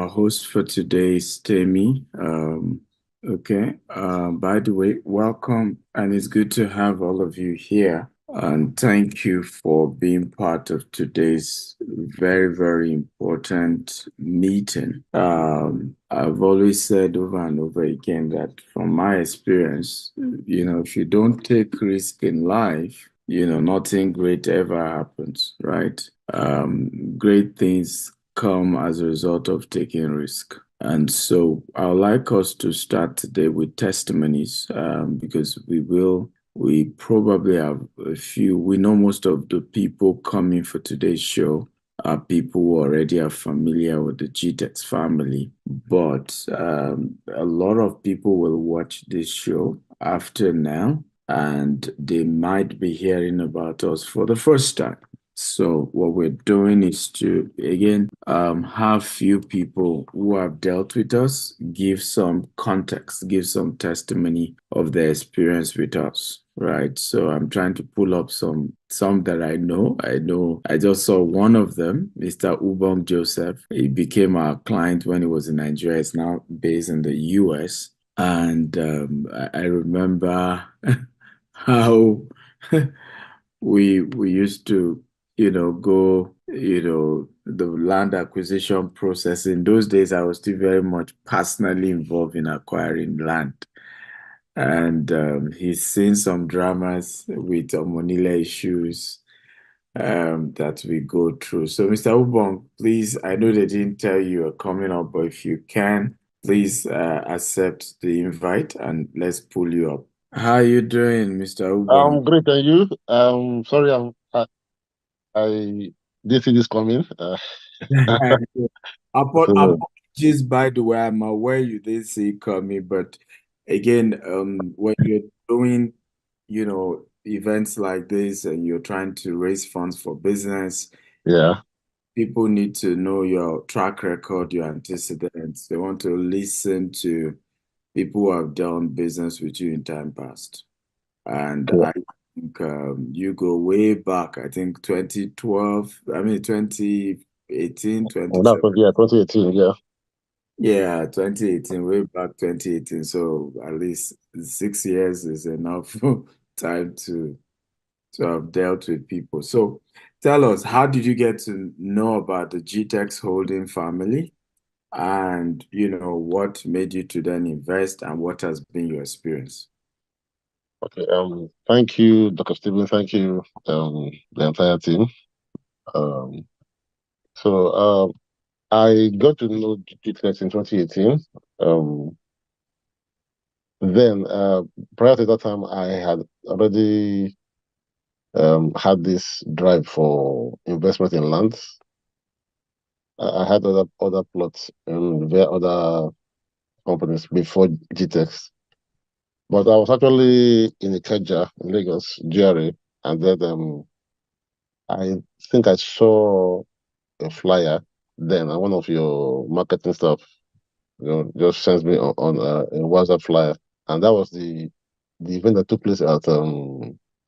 our host for today is Temi. Okay. By the way, welcome, and it's good to have all of you here. And thank you for being part of today's very, very important meeting. I've always said over and over again that from my experience, if you don't take risk in life, nothing great ever happens, right? Great things come as a result of taking risk. And so I'd like us to start today with testimonies because we probably have a few. We know most of the people coming for today's show are people who already are familiar with the GTEx family, but a lot of people will watch this show after now and they might be hearing about us for the first time. So what we're doing is to again have few people who have dealt with us give some context, give some testimony of their experience with us. Right. So I'm trying to pull up some that I know. I just saw one of them, Mr. Ubom Joseph. He became our client when he was in Nigeria. He's now based in the US. And I remember how we used to go, the land acquisition process. In those days, I was still very much personally involved in acquiring land. And he's seen some dramas with Monila issues that we go through. So, Mr. Ubong, please, I know they didn't tell you you're coming up, but if you can, please accept the invite and let's pull you up. How are you doing, Mr. Ubong? I'm great, and you? Sorry, I didn't see this coming. So, Apologies, by the way, I'm aware you did see it coming, but again, when you're doing, events like this and you're trying to raise funds for business, yeah, people need to know your track record, your antecedents. They want to listen to people who have done business with you in time past. And yeah. I think you go way back, I think 2012, I mean 2018, Well, that was 2018. Yeah, Yeah, 2018, way back 2018. So at least 6 years is enough time to have dealt with people. So tell us, how did you get to know about the GTEx holding family? And what made you to then invest and what has been your experience? okay. Thank you, Dr. Stephen. Thank you, the entire team. Um, so I got to know GTX in 2018. Um, then prior to that time, I had already had this drive for investment in land. I had other plots in via other companies before GTEx. But I was actually in Ikeja in Lagos, GRA, and then I think I saw a flyer then, and one of your marketing stuff, just sends me on a WhatsApp flyer, and that was the event that took place at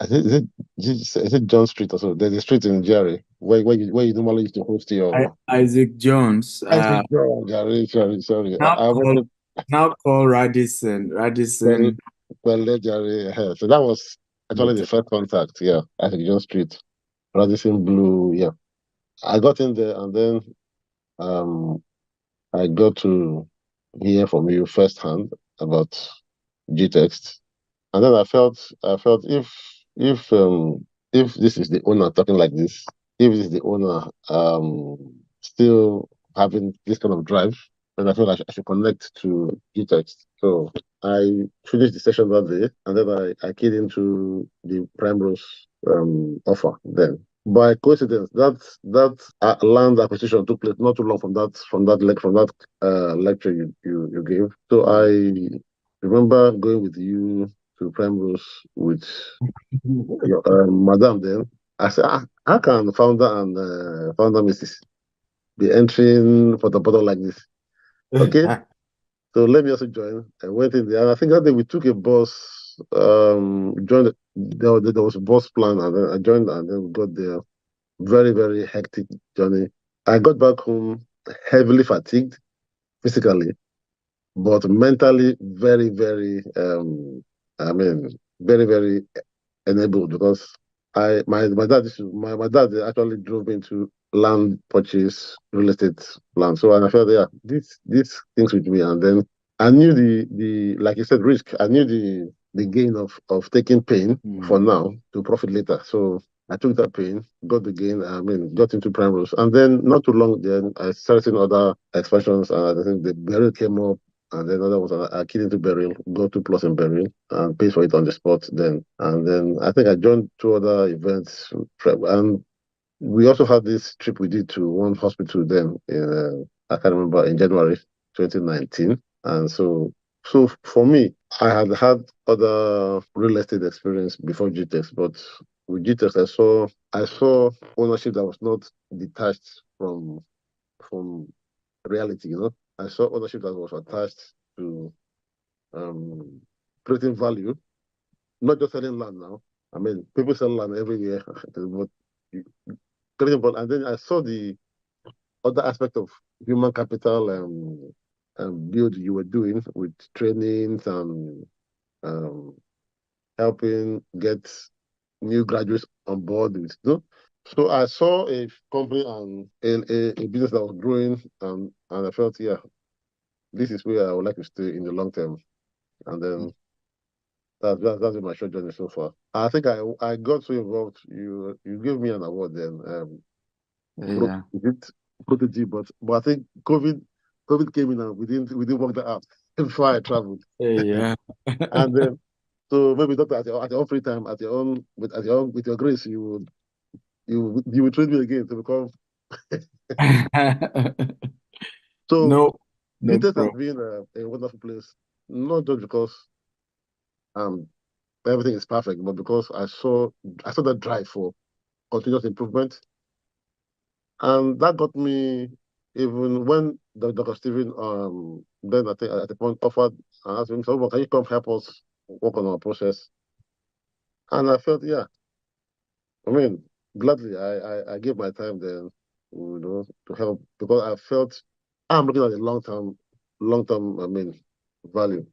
I think is it John Street or so? There's a street in GRA where you normally used to host your Isaac Jones, I think John, sorry. now I went called to now called Radisson. Radisson. Well, so that was actually the first contact, yeah, at John Street. Radisson Blue, yeah. I got in there and then um I got to hear from you firsthand about GText. And then I felt if this is the owner talking like this, if this is the owner still having this kind of drive, then I feel I should connect to GText. So I finished the session that day and then I keyed into the Primrose offer then. By coincidence, that land acquisition took place not too long from that lecture you gave. So I remember going with you to Primrose with your madam then. I said, how can founder and founder Mrs. be entering for the bottle like this? Okay, so let me also join. I went in there, and I think that day we took a bus. Joined. There was a bus plan, and then I joined, and then we got there. Very, very hectic journey. I got back home heavily fatigued. physically, but mentally very, very, I mean, very, very enabled because my dad my dad actually drove me to land purchase real estate land. So and I felt yeah, these things with me. And then I knew the like you said, risk. I knew the gain of taking pain for Mm. now to profit later. So I took that pain, got the gain, I mean, got into prime rules. And then not too long then I started seeing other expansions and I think the barrel came up and then other ones are keyed into burial, go to plus in burial, and pays for it on the spot then. And then I think I joined two other events, and we also had this trip we did to one hospital then in I can't remember in January 2019. And so for me, I had had other real estate experience before GTEx, but with GTEx I saw ownership that was not detached from reality, you know. I saw ownership that was attached to um, creating value, not just selling land now. I mean, people sell land every year, but creating value. And then I saw the other aspect of human capital build you were doing with trainings and um, helping get new graduates on board with, you know? So I saw a company and a business that was growing, and I felt, yeah, this is where I would like to stay in the long term. And then that's been my short journey so far. I think I got so involved. You gave me an award then. Yeah. Is it protege? But I think COVID came in and we didn't work that out before I traveled. Yeah. And then so maybe not at your own free time, at your own with your grace, you would train me again to become. So No, no details has problem. been a wonderful place, not just because um everything is perfect, but because I saw that drive for continuous improvement. And that got me even when Dr. Stephen then I think at the point offered and asked him, so well, can you come help us work on our process? And I felt, yeah, I mean, gladly I gave my time then, to help because I felt I'm looking at the long term, I mean, value.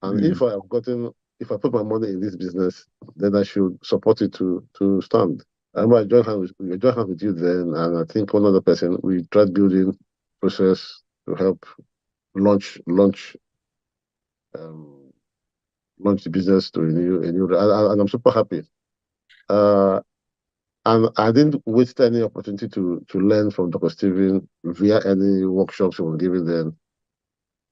And Mm. if I put my money in this business, then I should support it to stand. I remember I joined hands with you then, and I think one other person, we tried building process to help launch um launch the business to a new and I'm super happy. Uh and I didn't waste any opportunity to learn from Dr. Steven via any workshops he was giving then.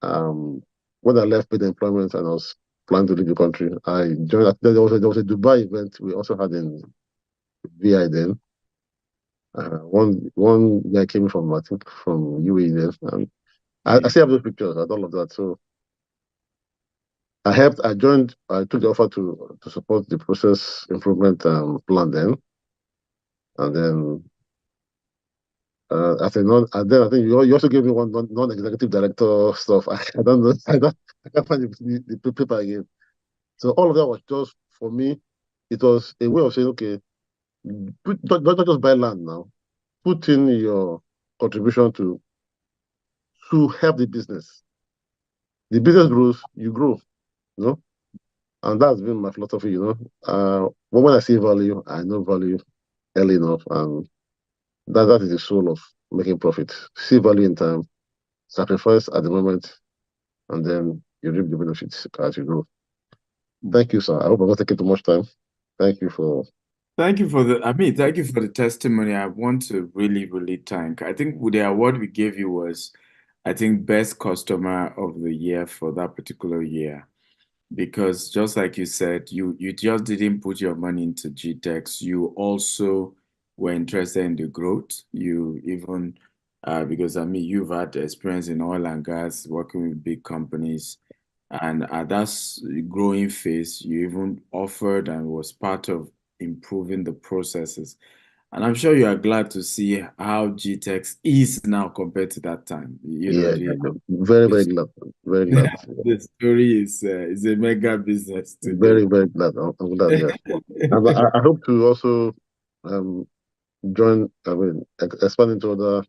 Um when I left paid employment and I was planning to leave the country, I joined there was a Dubai event we also had in VI then. One guy came from I think from UAE then, and I Yeah. still have those pictures and all of that. So I joined, I took the offer to support the process improvement plan then. And then, as a and then I think you also gave me one non-executive director stuff. I don't know, I can't find the paper again. So all of that was just, for me, it was a way of saying, okay, don't just buy land now, put in your contribution to help the business. The business grows, you grow, you know? And that's been my philosophy, you know. But when I see value, I know value early enough, and that is the soul of making profit. See value in time, sacrifice at the moment, and then you reap the benefits as you grow. Thank you, sir. I hope I'm not taking too much time. Thank you for. Thank you for the testimony. I want to really, really thank. I think the award we gave you was, I think, best customer of the year for that particular year. Because just like you said, you just didn't put your money into GTEx. You also were interested in the growth. You even because I mean you've had experience in oil and gas, working with big companies, and at that growing phase, you even offered and was part of improving the processes. And I'm sure you are glad to see how GTEx is now compared to that time. You know, Yeah, yeah, yeah. Very, very glad. Very glad. the story is a mega business today. Very, very glad. I'm glad, yes. And I hope to also um, join, I mean, expand into other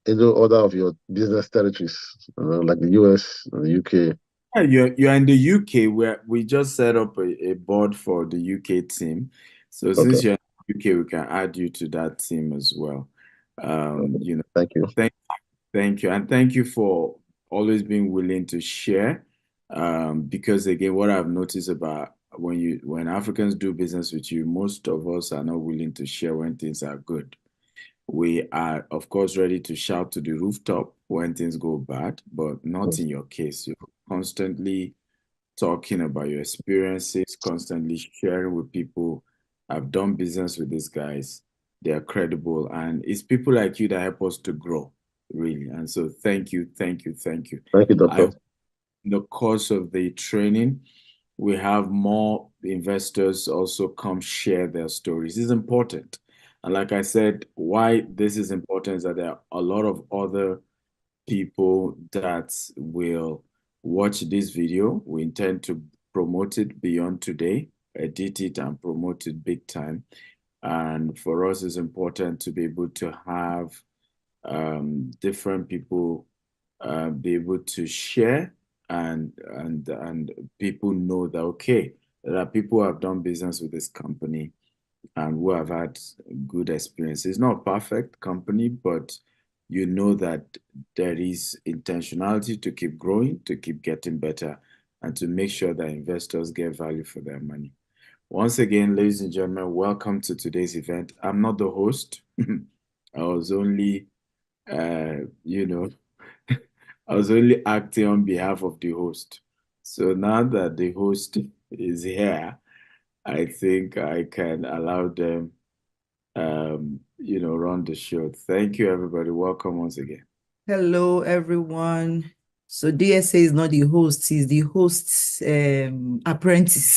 into other of your business territories, like the US and the UK? Yeah, you're in the UK where we just set up a board for the UK team. So Okay. since you're in the UK, we can add you to that team as well. Okay. You know, Thank you. thank thank you. And thank you for always being willing to share. Because again, what I've noticed about when Africans do business with you, most of us are not willing to share when things are good. We are, of course, ready to shout to the rooftop when things go bad, but not Mm. in your case. You're constantly talking about your experiences, constantly sharing with people. I've done business with these guys. They are credible. And it's people like you that help us to grow, really. And so thank you, thank you, thank you. Thank you, I Doctor. In the course of the training, we have more investors also come share their stories. It's important. And like I said, why this is important is that there are a lot of other people that will watch this video. We intend to promote it beyond today, edit it and promote it big time. And for us, it's important to be able to have different people be able to share and people know that okay, there are people who have done business with this company and who have had good experience. It's not a perfect company, but you know that there is intentionality to keep growing, to keep getting better, and to make sure that investors get value for their money. Once again, ladies and gentlemen, welcome to today's event. I'm not the host. I was only, you know, I was only acting on behalf of the host. So now that the host is here, I think I can allow them run the show. Thank you, everybody. Welcome once again. Hello, everyone. So DSA is not the host, he's the host's apprentice.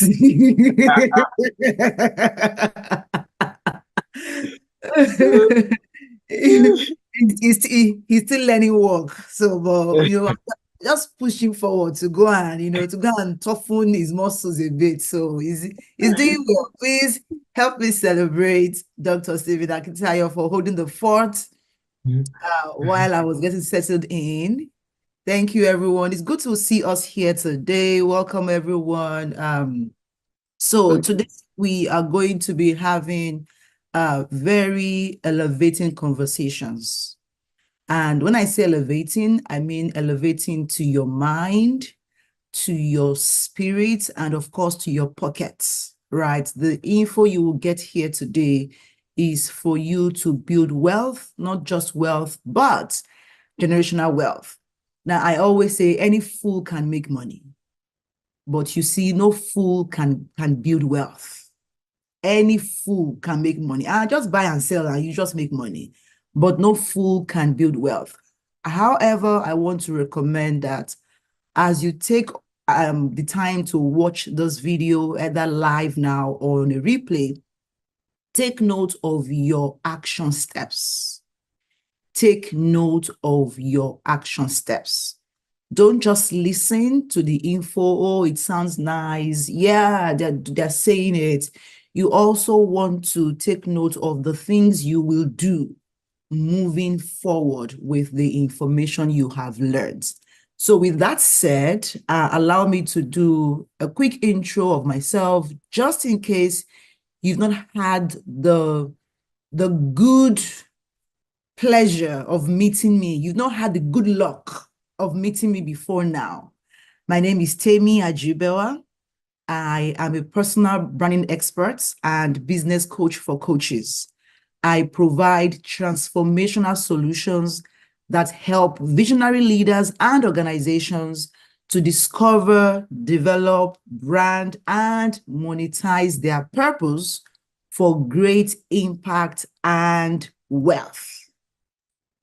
He's still learning work. So, but, just pushing forward to go and, to go and toughen his muscles a bit. So he's doing well. Please help me celebrate Dr. Stephen Akintayo for holding the fort while I was getting settled in. Thank you, everyone. It's good to see us here today. Welcome, everyone. So Thank you. today we are going to be having very elevating conversations. And when I say elevating, I mean elevating to your mind, to your spirit, and of course to your pockets, right? The info you will get here today is for you to build wealth, not just wealth, but generational wealth. Now, I always say any fool can make money, but you see, no fool can build wealth. Any fool can make money. I just buy and sell and you just make money, but no fool can build wealth. However, I want to recommend that as you take the time to watch this video, either live now or on a replay, take note of your action steps. Take note of your action steps. Don't just listen to the info. Oh, it sounds nice. Yeah, they're saying it. You also want to take note of the things you will do moving forward with the information you have learned. So with that said, allow me to do a quick intro of myself, just in case you've not had the good pleasure of meeting me. You've not had the good luck of meeting me before now. My name is Temi Ajibewa. I am a personal branding expert and business coach for coaches. I provide transformational solutions that help visionary leaders and organizations to discover, develop, brand, and monetize their purpose for great impact and wealth.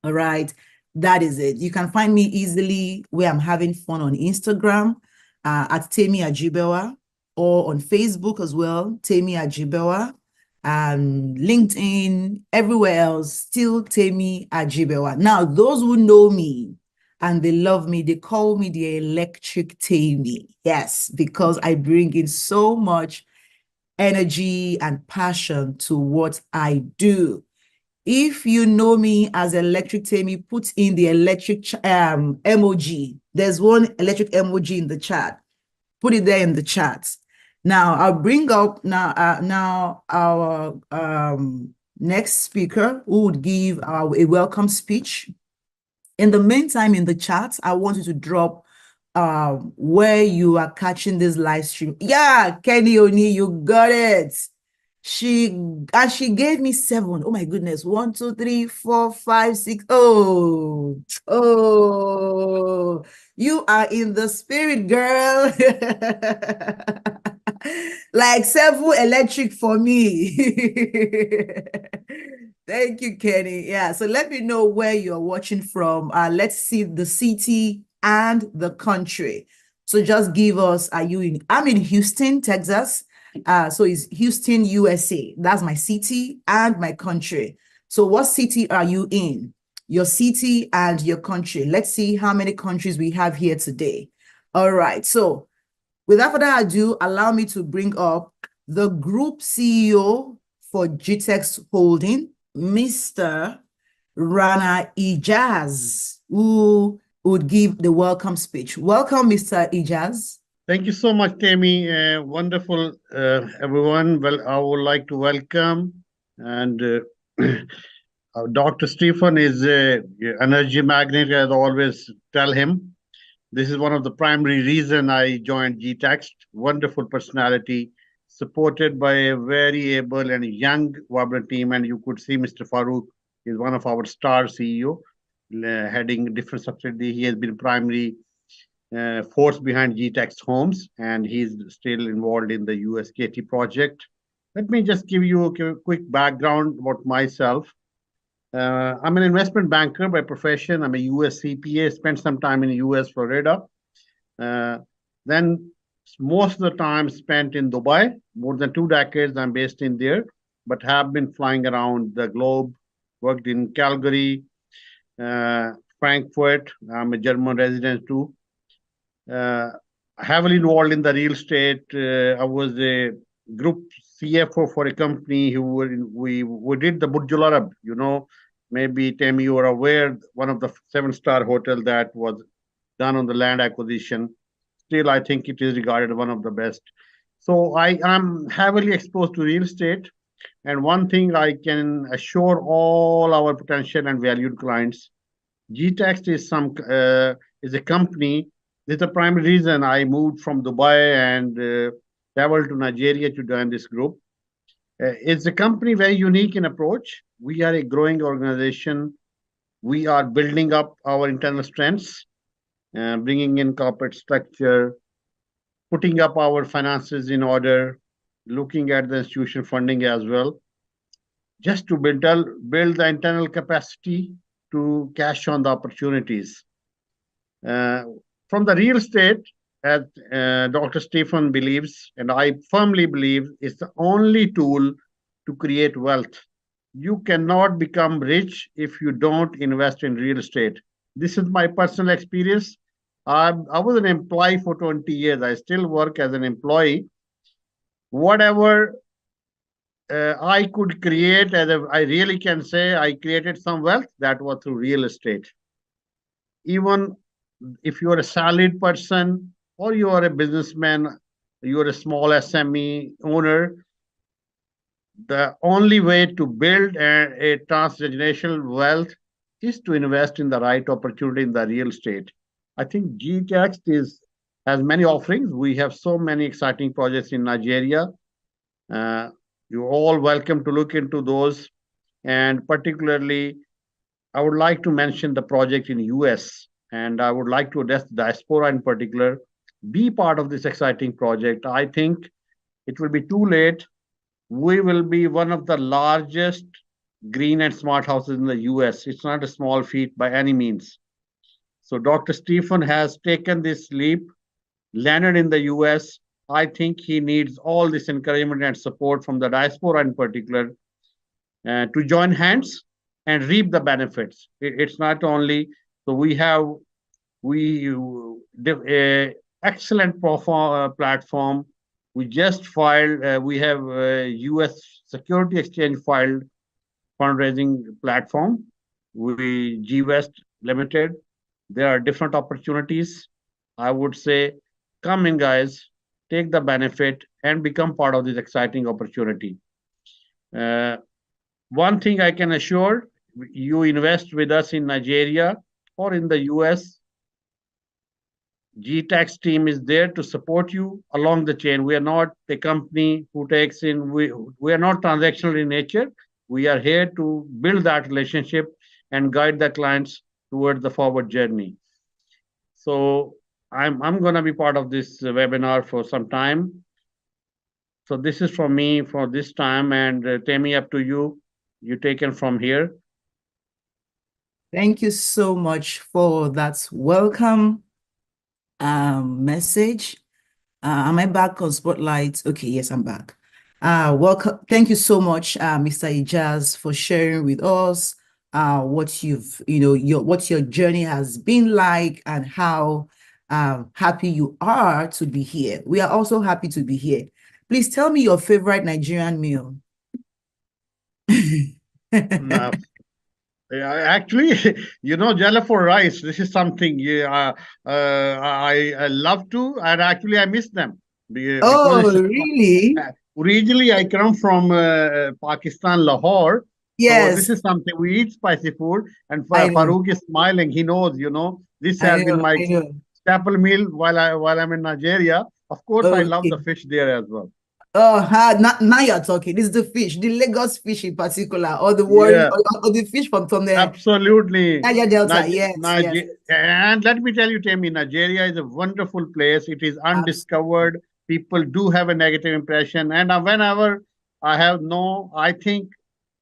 All right. That is it. You can find me easily where I'm having fun on Instagram at Temi Ajibewa, or on Facebook as well, Temi Ajibewa, and LinkedIn, everywhere else, still Temi Ajibewa. Now, those who know me and they love me, they call me the electric Temi. Yes, because I bring in so much energy and passion to what I do. If you know me as Electric Tammy, put in the electric emoji. There's one electric emoji in the chat. Put it there in the chat. Now I'll bring up now our next speaker who would give a welcome speech. In the meantime, in the chat, I want you to drop where you are catching this live stream. Yeah, Kenny Oni, you got it. She gave me 7. Oh my goodness. 1, 2, 3, 4, 5, 6. Oh, you are in the spirit, girl. Like 7 electric for me. Thank you, Kenny. Yeah, so let me know where you're watching from. Let's see the city and the country. So just give us, I'm in Houston, Texas. So it's Houston, USA. That's my city and my country. So what city are you in? Your city and your country. Let's see how many countries we have here today. All right. So without further ado, allow me to bring up the group CEO for GTEX Holding, Mr. Rana Ijaz, who would give the welcome speech. Welcome, Mr. Ijaz. Thank you so much, Tammy. Wonderful, everyone. Well, I would like to welcome and Dr. Stephen is an energy magnet, as I always tell him. This is one of the primary reason I joined GTEX. Wonderful personality, supported by a very able and young, vibrant team. And you could see Mr. Farooq is one of our star CEO, heading different subsidiaries. He has been primary force behind GTEX Homes, and he's still involved in the USKT project. Let me just give you a quick background about myself. I'm an investment banker by profession. I'm a US CPA, spent some time in US, Florida. Then most of the time spent in Dubai. More than 2 decades I'm based in there, but have been flying around the globe, worked in Calgary, Frankfurt. I'm a German resident too. Heavily involved in the real estate. I was a group CFO for a company who we did the Burj Al Arab. You know, maybe Tammy, you are aware, one of the 7-star hotel that was done on the land acquisition. Still, I think it is regarded one of the best. So I am heavily exposed to real estate. And one thing I can assure all our potential and valued clients, GTEX is a company. This is the primary reason I moved from Dubai and traveled to Nigeria to join this group. It's a company very unique in approach. We are a growing organization. We are building up our internal strengths, bringing in corporate structure, putting up our finances in order, looking at the institution funding as well, just to build the internal capacity to cash on the opportunities. From the real estate, as Dr. Stephen believes, and I firmly believe, is the only tool to create wealth. You cannot become rich if you don't invest in real estate. This is my personal experience. I was an employee for 20 years. I still work as an employee. Whatever I could create, I really can say I created some wealth, that was through real estate. Even if you are a salaried person or you are a businessman, you are a small SME owner, the only way to build a transgenerational wealth is to invest in the right opportunity in the real estate. I think GTEX has many offerings. We have so many exciting projects in Nigeria. You're all welcome to look into those. And particularly, I would like to mention the project in US, and I would like to address the diaspora in particular. Be part of this exciting project. I think it will be too late. We will be one of the largest green and smart houses in the US. It's not a small feat by any means. So Dr. Stephen has taken this leap, landed in the US. I think he needs all this encouragement and support from the diaspora in particular to join hands and reap the benefits. It's not only, so we have excellent platform. We just filed, we have US Security Exchange filed fundraising platform. We G West Limited. There are different opportunities. I would say, come in, guys, take the benefit and become part of this exciting opportunity. Uh, One thing I can assure, you invest with us in Nigeria or in the US, GTAX team is there to support you along the chain. We are not the company who takes in, we are not transactional in nature. We are here to build that relationship and guide the clients towards the forward journey. So I'm going to be part of this webinar for some time. So this is from me for this time, and Tammy, up to you. You take it from here. Thank you so much for that welcome message. Am I back on Spotlight? Okay, yes, I'm back. Welcome. Thank you so much, Mr. Ijaz, for sharing with us what what your journey has been like and how happy you are to be here. We are also happy to be here. Please tell me your favorite Nigerian meal. No, actually, jollof for rice. This is something I love to, and actually I miss them because Oh, really? originally I come from Pakistan, Lahore. So this Yes, is something we eat spicy food, and I know. Farouk is smiling. He knows, this I has been know. my I know. staple meal while I'm in Nigeria. Of course, I love Okay. the fish there as well. Oh, now you're talking. This is the fish, the Lagos fish in particular, or the worry, Yeah. or the fish from the Absolutely. Niger Delta. Yes, yes, And let me tell you, Tammy, Nigeria is a wonderful place. It is absolutely. undiscovered. People do have a negative impression. And whenever I think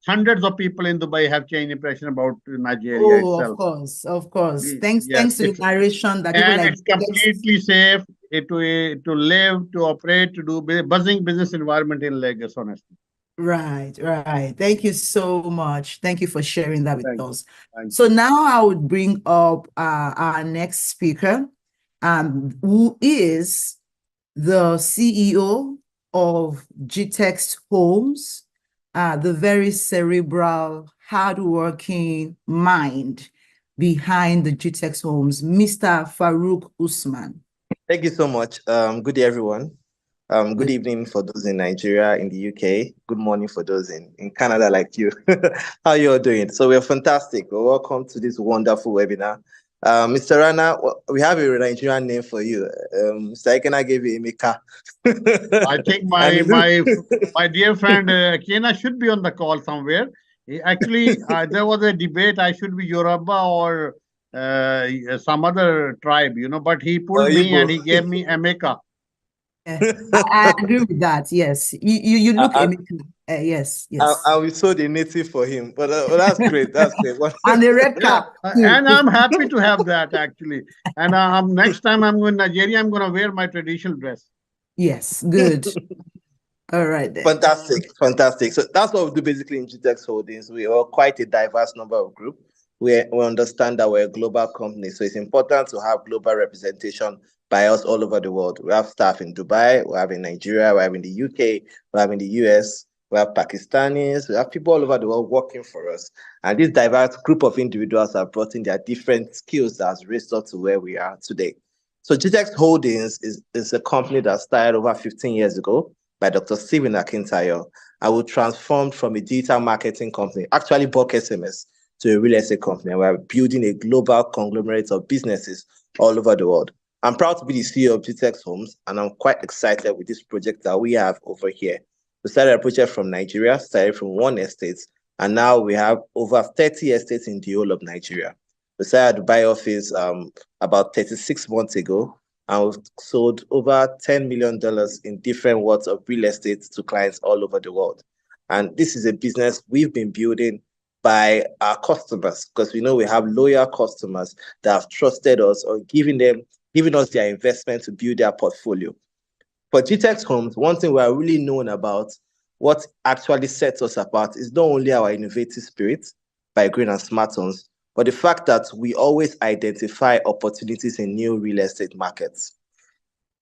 hundreds of people in Dubai have changed impression about Nigeria Oh, of itself. course, of course. Thanks, Yes, thanks to the narration that people and like it's completely safe to live, to operate, to do buzzing business environment in Lagos, honestly. Right, right. Thank you so much. Thank you for sharing that with Thank you. us. Thank So you. now I would bring up our next speaker, who is the CEO of GTEX Homes, the very cerebral, hardworking mind behind the GTEX Homes, Mr. Farouk Usman. Thank you so much. Good day, everyone. Good evening for those in Nigeria, in the UK. Good morning for those in Canada like you. How you all doing? So we're fantastic. Welcome to this wonderful webinar. Mr. Rana, we have a Nigerian name for you. Mr. Ikena gave you Emeka. I think And my dear friend Kena should be on the call somewhere. Actually, there was a debate. I should be Yoruba or some other tribe, but he or pulled me and Igbo. he gave me Emeka. I agree with that. Yes, you look I, yes, I, yes, I will sold a native for him, but that's great. That's great. and a red Yeah, cap too. and I'm happy to have that actually. And next time I'm going to Nigeria, I'm going to wear my traditional dress. Yes, good. All right then. Fantastic, fantastic. So that's what we do basically in GTEX Holdings. We are quite a diverse number of group. We understand that we're a global company, so it's important to have global representation by us all over the world. We have staff in Dubai, we have in Nigeria, we have in the UK, we have in the US, we have Pakistanis, we have people all over the world working for us. And this diverse group of individuals have brought in their different skills that has raised us to where we are today. So GTEX Holdings is a company that started over 15 years ago by Dr. Stephen Akintayo. I will transform from a digital marketing company, actually Bulk SMS, to a real estate company. We're building a global conglomerate of businesses all over the world. I'm proud to be the CEO of GTEX Homes, and I'm quite excited with this project that we have over here. We started a project from Nigeria, started from one estate, and now we have over 30 estates in the whole of Nigeria. We started a Dubai office about 36 months ago, and we've sold over $10 million in different words of real estate to clients all over the world. And this is a business we've been building by our customers, because we know we have loyal customers that have trusted us or giving us their investment to build their portfolio. For GTEX Homes, one thing we are really known about, what actually sets us apart, is not only our innovative spirit by Green and Smartons, but the fact that we always identify opportunities in new real estate markets.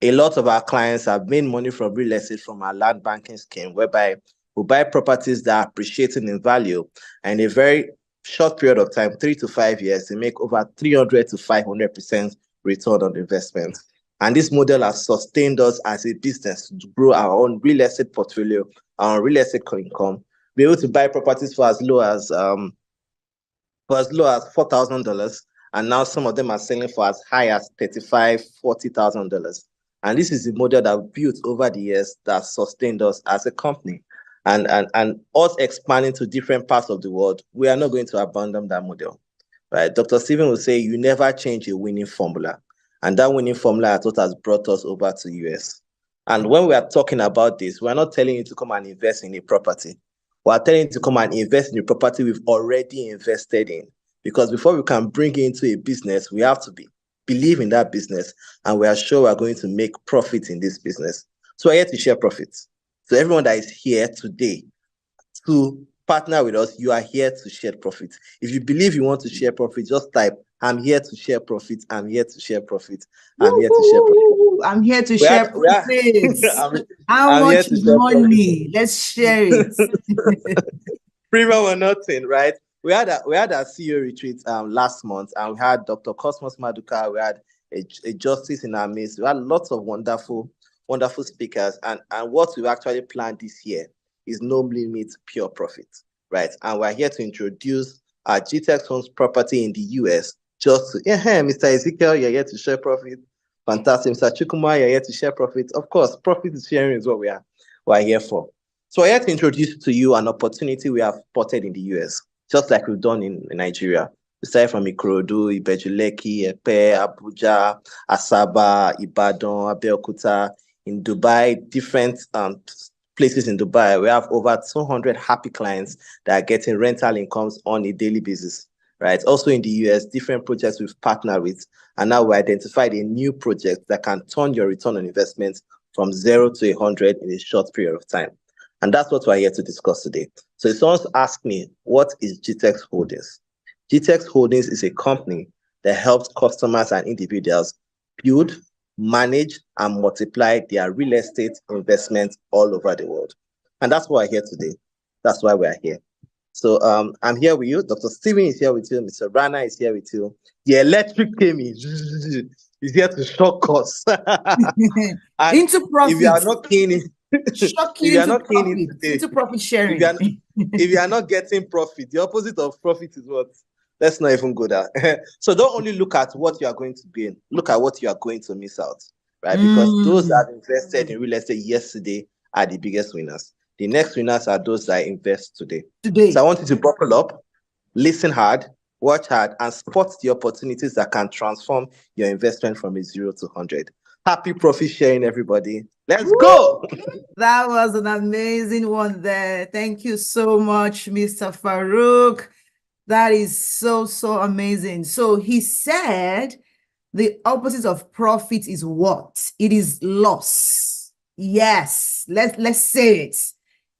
A lot of our clients have made money from real estate from our land banking scheme, whereby We buy properties that are appreciating in value, and in a very short period of time, 3 to 5 years, they make over 300 to 500% return on investment. And this model has sustained us as a business to grow our own real estate portfolio, our real estate income, be able to buy properties for as low as $4,000, and now some of them are selling for as high as $35,000-$40,000. And this is the model that we built over the years that sustained us as a company. And us expanding to different parts of the world, we are not going to abandon that model, right? Dr. Stephen will say, you never change a winning formula. And that winning formula is what has brought us over to US. And when we are talking about this, we're not telling you to come and invest in a property. We're telling you to come and invest in a property we've already invested in. Because before we can bring it into a business, we have to believe in that business, and we are sure we're going to make profit in this business. So we're here to share profits. So everyone that is here today to partner with us, you are here to share profits. If you believe you want to share profit, just type, I'm here to share profit. I'm here to share profit. I'm here to share profit. I'm here to share profits. How I'm much is money? Let's share it. Premium or nothing, right? We had a CEO retreat last month, and we had Dr. Cosmos Maduka. We had a justice in our midst. We had lots of wonderful speakers, and what we've actually planned this year is no limit pure profit, right? And we're here to introduce our GTEX Homes property in the US. Just to, Mr. Ezekiel, you're here to share profit. Fantastic. Mr. Chukwuma, you're here to share profit. Of course, profit sharing is what we're here for. So I have to introduce to you an opportunity we have spotted in the US, just like we've done in Nigeria. We started from Ikorodu, Ibejuleki, Epe, Abuja, Asaba, Ibadan, Abeokuta, in Dubai, different places in Dubai. We have over 200 happy clients that are getting rental incomes on a daily basis, right? Also in the US, different projects we've partnered with, and now we identified a new project that can turn your return on investment from 0 to 100 in a short period of time. And that's what we're here to discuss today. So if someone's asked me, what is GTEX Holdings? GTEX Holdings is a company that helps customers and individuals build, manage, and multiply their real estate investments all over the world. And that's why we're here today. That's why we're here. So I'm here with you. Dr. Stephen is here with you. Mr. Rana is here with you. The electric came in. Is here to shock us. Into profit. If you are not keen in, shock you into profit sharing. If you are not getting profit, the opposite of profit is what? Let's not even go there. So don't only look at what you are going to gain, look at what you are going to miss out, right? Because those that invested in real estate yesterday are the biggest winners. The next winners are those that invest today. So I want you to buckle up, listen hard, watch hard, and spot the opportunities that can transform your investment from a 0 to 100. Happy profit sharing, everybody. Let's go. That was an amazing one there. Thank you so much, Mr. Farouk. That is so amazing. So he said the opposite of profit is what? It is loss. Yes, let's say it.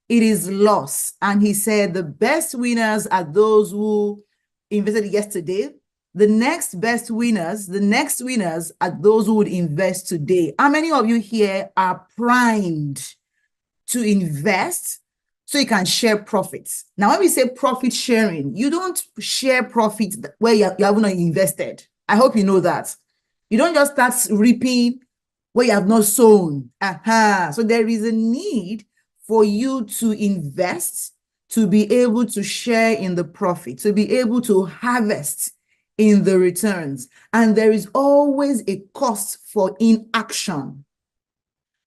It is loss. And he said the best winners are those who invested yesterday. The next winners are those who would invest today. How many of you here are primed to invest so you can share profits? Now, when we say profit sharing, you don't share profits where you haven't invested. I hope you know that. You don't just start reaping where you have not sown. So there is a need for you to invest, to be able to share in the profit, to be able to harvest in the returns. And there is always a cost for inaction.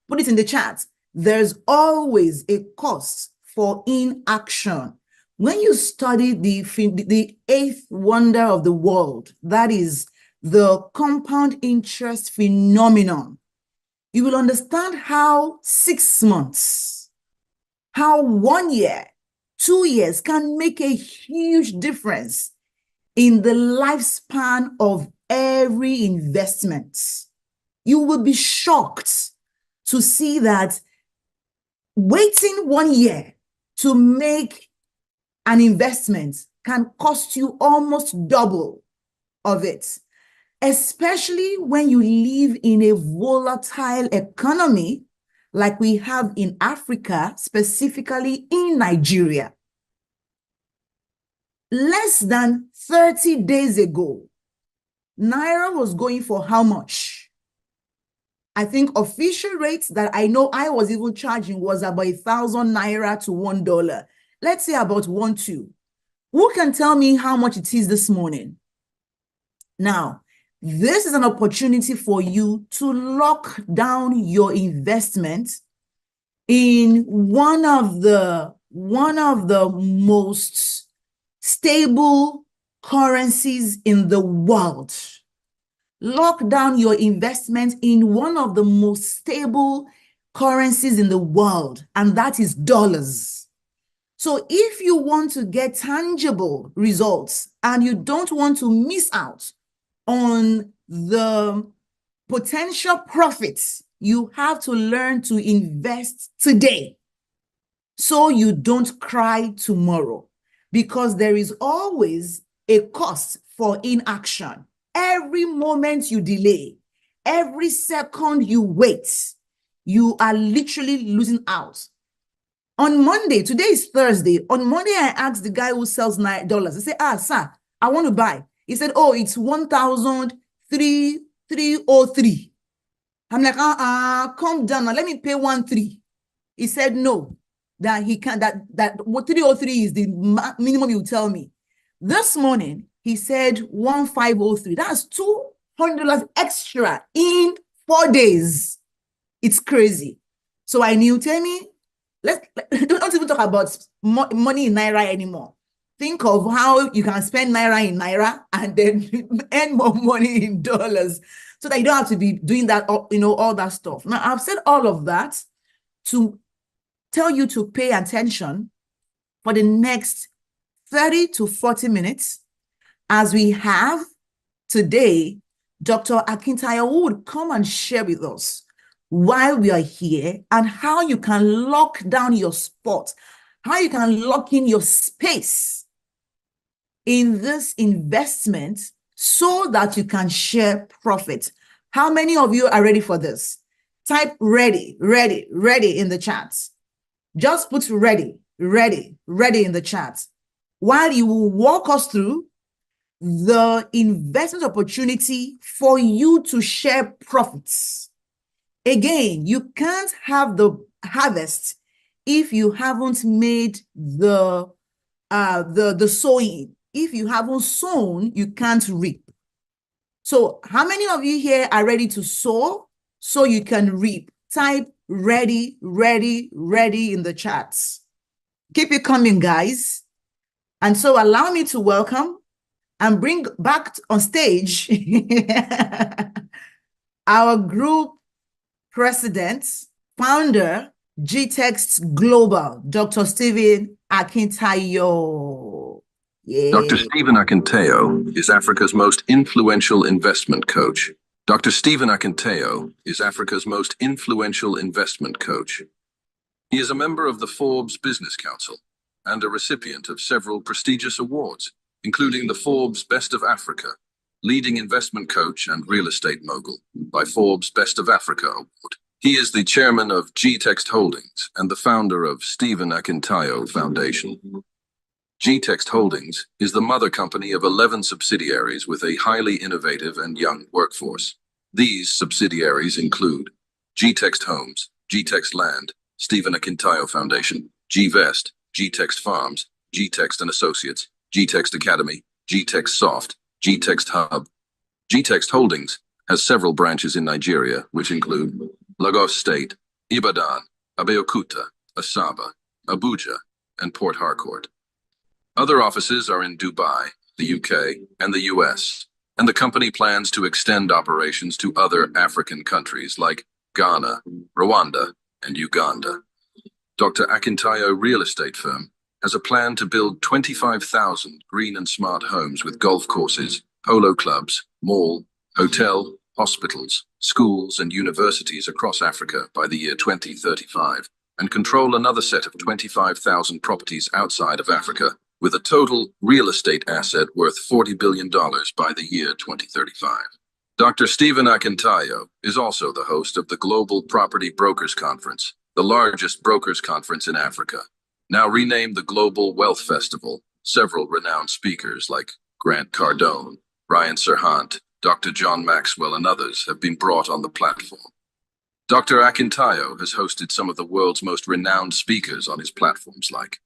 Put it in the chat. There's always a cost for inaction. When you study the eighth wonder of the world, that is the compound interest phenomenon, you will understand how 6 months, how 1 year, 2 years can make a huge difference in the lifespan of every investment. You will be shocked to see that waiting 1 year to make an investment can cost you almost double of it, especially when you live in a volatile economy like we have in Africa, specifically in Nigeria. Less than 30 days ago, Naira was going for how much? I think official rates that I know I was even charging was about 1,000 Naira to $1. Let's say about 1.2. Who can tell me how much it is this morning? Now, this is an opportunity for you to lock down your investment in one of the most stable currencies in the world. Lock down your investment in one of the most stable currencies in the world, and that is dollars. So if you want to get tangible results and you don't want to miss out on the potential profits, you have to learn to invest today so you don't cry tomorrow, because there is always a cost for inaction. Every moment you delay, every second you wait, you are literally losing out. On Monday, today is Thursday. On Monday, I asked the guy who sells $9. I said, sir, I want to buy. He said, oh, it's 1,303. I'm like, calm down. Now, let me pay 1,300. He said, no, that he can't, that what 303 is the minimum you tell me. This morning, he said 1,503. That's $200 extra in 4 days. It's crazy. So I knew, tell me, don't even talk about money in Naira anymore. Think of how you can spend Naira in Naira and then earn more money in dollars, so that you don't have to be doing that, all that stuff. Now, I've said all of that to tell you to pay attention for the next 30 to 40 minutes, as we have today Dr. Akintayo, who would come and share with us while we are here and how you can lock down your spot, how you can lock in your space in this investment so that you can share profit. How many of you are ready for this? Type ready, ready, ready in the chat. Just put ready, ready, ready in the chat, while you will walk us through the investment opportunity for you to share profits. Again, you can't have the harvest if you haven't made the sowing. If you haven't sown, you can't reap. So how many of you here are ready to sow so you can reap? Type ready, ready, ready in the chats. Keep it coming, guys. And so allow me to welcome and bring back on stage our group president, founder, GText Global, Dr. Stephen Akintayo. Yeah. Dr. Stephen Akintayo is Africa's most influential investment coach. Dr. Stephen Akintayo is Africa's most influential investment coach. He is a member of the Forbes Business Council and a recipient of several prestigious awards, including the Forbes Best of Africa, Leading Investment Coach and Real Estate Mogul by Forbes Best of Africa Award. He is the chairman of GText Holdings and the founder of Stephen Akintayo Foundation. GText Holdings is the mother company of 11 subsidiaries with a highly innovative and young workforce. These subsidiaries include GText Homes, GText Land, Stephen Akintayo Foundation, GVest, GText Farms, GText and Associates, GText Academy, GText Soft, GText Hub. GText Holdings has several branches in Nigeria, which include Lagos State, Ibadan, Abeokuta, Asaba, Abuja, and Port Harcourt. Other offices are in Dubai, the UK, and the US, and the company plans to extend operations to other African countries like Ghana, Rwanda, and Uganda. Dr. Akintayo Real Estate Firm has a plan to build 25,000 green and smart homes with golf courses, polo clubs, mall, hotel, hospitals, schools, and universities across Africa by the year 2035, and control another set of 25,000 properties outside of Africa, with a total real estate asset worth $40 billion by the year 2035. Dr. Stephen Akintayo is also the host of the Global Property Brokers Conference, the largest brokers conference in Africa. Now renamed the Global Wealth Festival, several renowned speakers like Grant Cardone, Ryan Serhant, Dr. John Maxwell, and others have been brought on the platform. Dr. Akintayo has hosted some of the world's most renowned speakers on his platforms like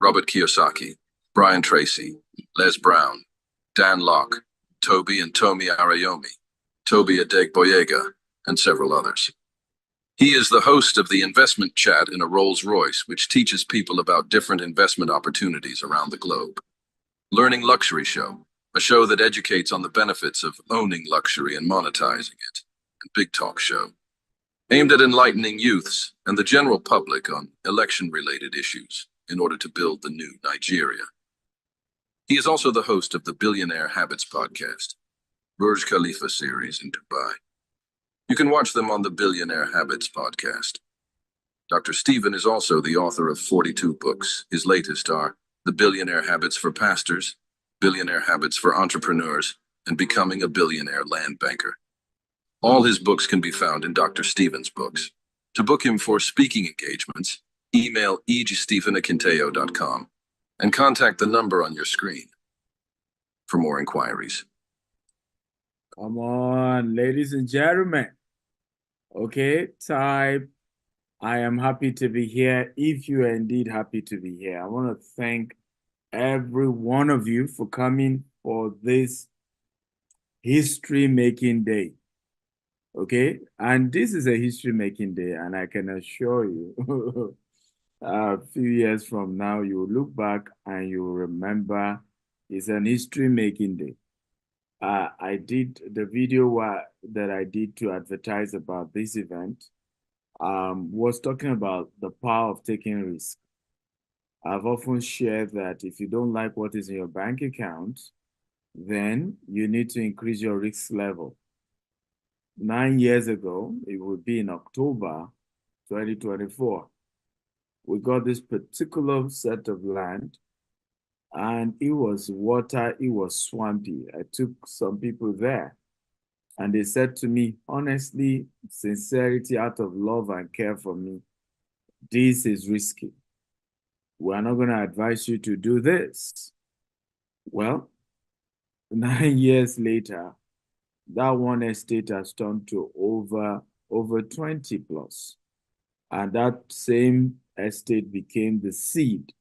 Robert Kiyosaki, Brian Tracy, Les Brown, Dan Locke, Toby and Tomi Arayomi, Toby Adegboyega, and several others. He is the host of the Investment Chat in a Rolls-Royce, which teaches people about different investment opportunities around the globe. Learning Luxury Show, a show that educates on the benefits of owning luxury and monetizing it, and Big Talk Show, aimed at enlightening youths and the general public on election-related issues in order to build the new Nigeria. He is also the host of the Billionaire Habits podcast, Burj Khalifa series in Dubai. You can watch them on the Billionaire Habits podcast. Dr. Stephen is also the author of 42 books. His latest are The Billionaire Habits for Pastors, Billionaire Habits for Entrepreneurs, and Becoming a Billionaire Land Banker. All his books can be found in Dr. Stephen's books. To book him for speaking engagements, email egstephenaquinteo.com and contact the number on your screen for more inquiries. Come on, ladies and gentlemen. Okay, type, I am happy to be here. If you are indeed happy to be here, I want to thank every one of you for coming for this history-making day. Okay, and this is a history-making day, and I can assure you, a few years from now, you will look back and you will remember it's an history-making day. I did the video that I did to advertise about this event was talking about the power of taking risk. I've often shared that if you don't like what is in your bank account, then you need to increase your risk level. 9 years ago, it would be in October 2024, we got this particular set of land and it was water, it was swampy. I took some people there and they said to me, honestly, sincerity out of love and care for me, this is risky. We're not going to advise you to do this. Well, 9 years later, that one estate has turned to over 20 plus. And that same estate became the seed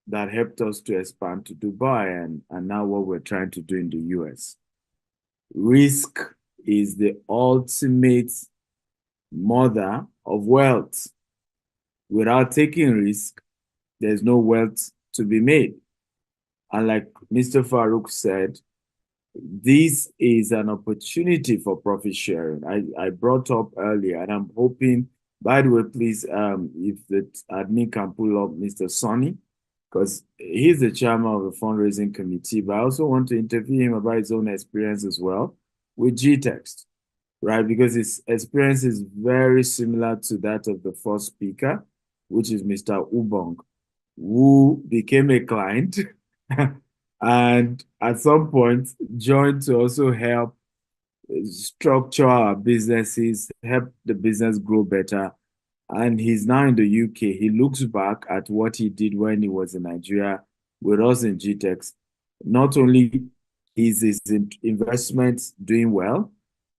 that helped us to expand to Dubai and now what we're trying to do in the US. Risk is the ultimate mother of wealth. Without taking risk, there's no wealth to be made. And like Mr. Farouk said, this is an opportunity for profit sharing. I brought up earlier, and I'm hoping, by the way, please, if the admin can pull up Mr. Sonny, because he's the chairman of the fundraising committee, but I also want to interview him about his own experience as well with GText, right? Because his experience is very similar to that of the first speaker, which is Mr. Ubong, who became a client and at some point joined to also help structure our businesses, help the business grow better. And he's now in the UK. He looks back at what he did when he was in Nigeria with us in GTEX. Not only is his investments doing well,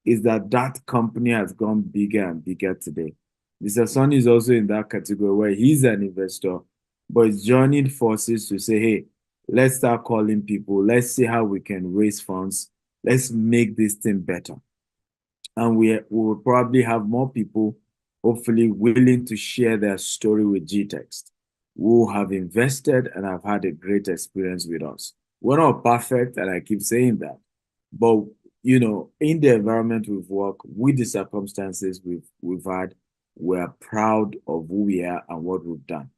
is that company has gone bigger and bigger today. Mr. Sonny is also in that category where he's an investor, but he's joining forces to say, hey, let's start calling people. Let's see how we can raise funds. Let's make this thing better. And we will probably have more people hopefully willing to share their story with GText who have invested and have had a great experience with us. We're not perfect, and I keep saying that. But, you know, in the environment we've worked, with the circumstances we've had, we're proud of who we are and what we've done.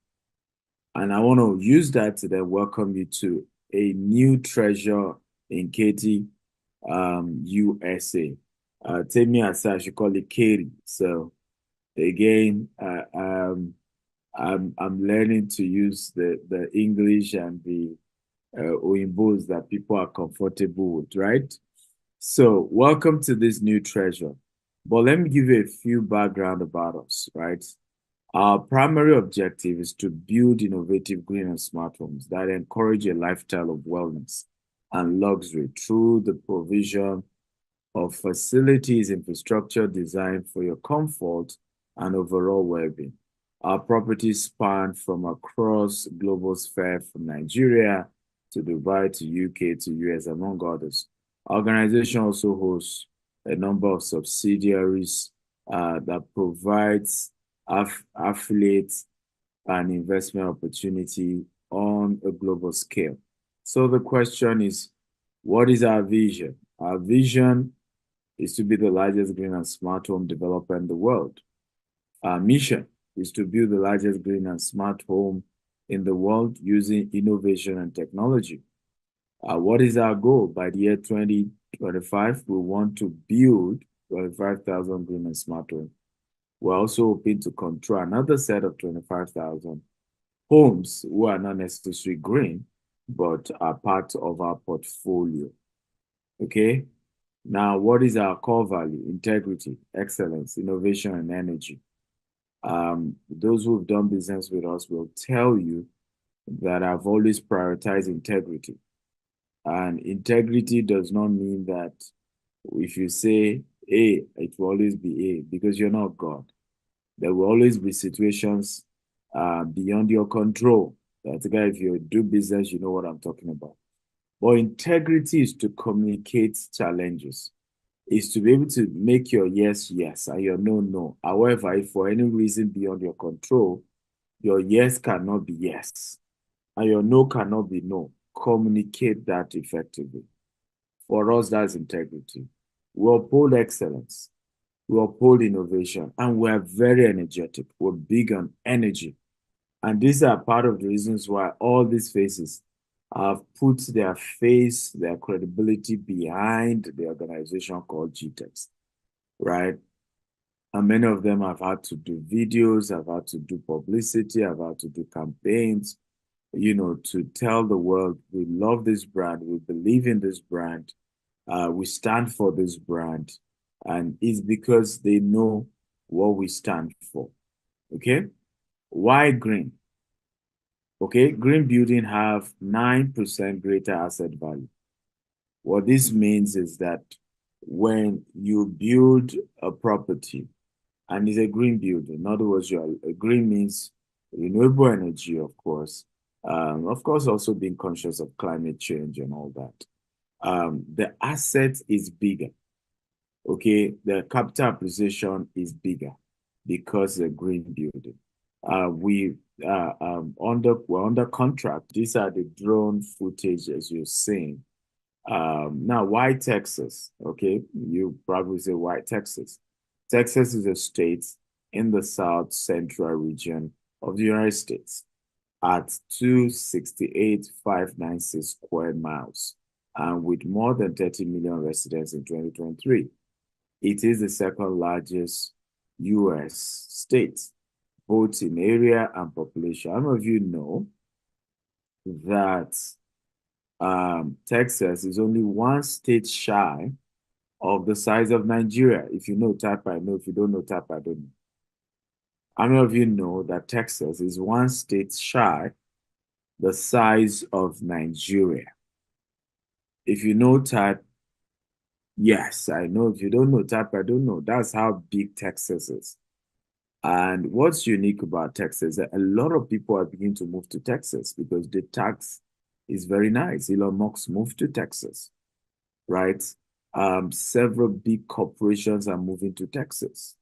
And I want to use that to then welcome you to a new treasure in Katy, USA. Take me aside, I should call it Katy. So again, I'm learning to use the English and the Oyimbos that people are comfortable with, right? So, welcome to this new treasure. But let me give you a few background about us, right? Our primary objective is to build innovative green and smart homes that encourage a lifestyle of wellness and luxury through the provision of facilities infrastructure designed for your comfort and overall well-being. Our properties span from across global sphere, from Nigeria to Dubai to UK to US, among others. Our organization also hosts a number of subsidiaries that provides affiliates and investment opportunity on a global scale. So the question is, what is our vision? Our vision is to be the largest green and smart home developer in the world. Our mission is to build the largest green and smart home in the world using innovation and technology. What is our goal? By the year 2025, we want to build 25,000 green and smart homes. We're also hoping to control another set of 25,000 homes who are not necessarily green, but are part of our portfolio. Okay? Now, what is our core value? Integrity, excellence, innovation, and energy. Those who've done business with us will tell you that I've always prioritized integrity. And integrity does not mean that if you say A, it will always be A, because you're not God. There will always be situations beyond your control. That's guy, if you do business, you know what I'm talking about. But integrity is to communicate challenges, is to be able to make your yes, yes, and your no, no. However, if for any reason beyond your control, your yes cannot be yes, and your no cannot be no, communicate that effectively. For us, that's integrity. We uphold excellence, we uphold innovation, and we're very energetic. We're big on energy. And these are part of the reasons why all these faces have put their face, their credibility behind the organization called GTEX, right? And many of them have had to do videos, have had to do publicity, have had to do campaigns, to tell the world we love this brand, we believe in this brand, we stand for this brand. And it's because they know what we stand for. Okay? Why green? Okay, green building have 9% greater asset value. What this means is that when you build a property and it's a green building, in other words, green means renewable energy, of course. Of course, also being conscious of climate change and all that. The asset is bigger. Okay, the capital appreciation is bigger because it's a green building. We're under contract. These are the drone footage as you're seeing. Now, why Texas? Okay, you probably say why Texas? Texas is a state in the south central region of the United States at 268,596 square miles and with more than 30 million residents in 2023. It is the second largest U.S. state, both in area and population. How many of you know that Texas is only one state shy of the size of Nigeria? If you know, type I know. If you don't know, type I don't know. How many of you know that Texas is one state shy the size of Nigeria? If you know, type yes, I know. If you don't know, type I don't know. That's how big Texas is. And what's unique about Texas is that a lot of people are beginning to move to Texas because the tax is very nice. Elon Musk moved to Texas, right? Several big corporations are moving to Texas.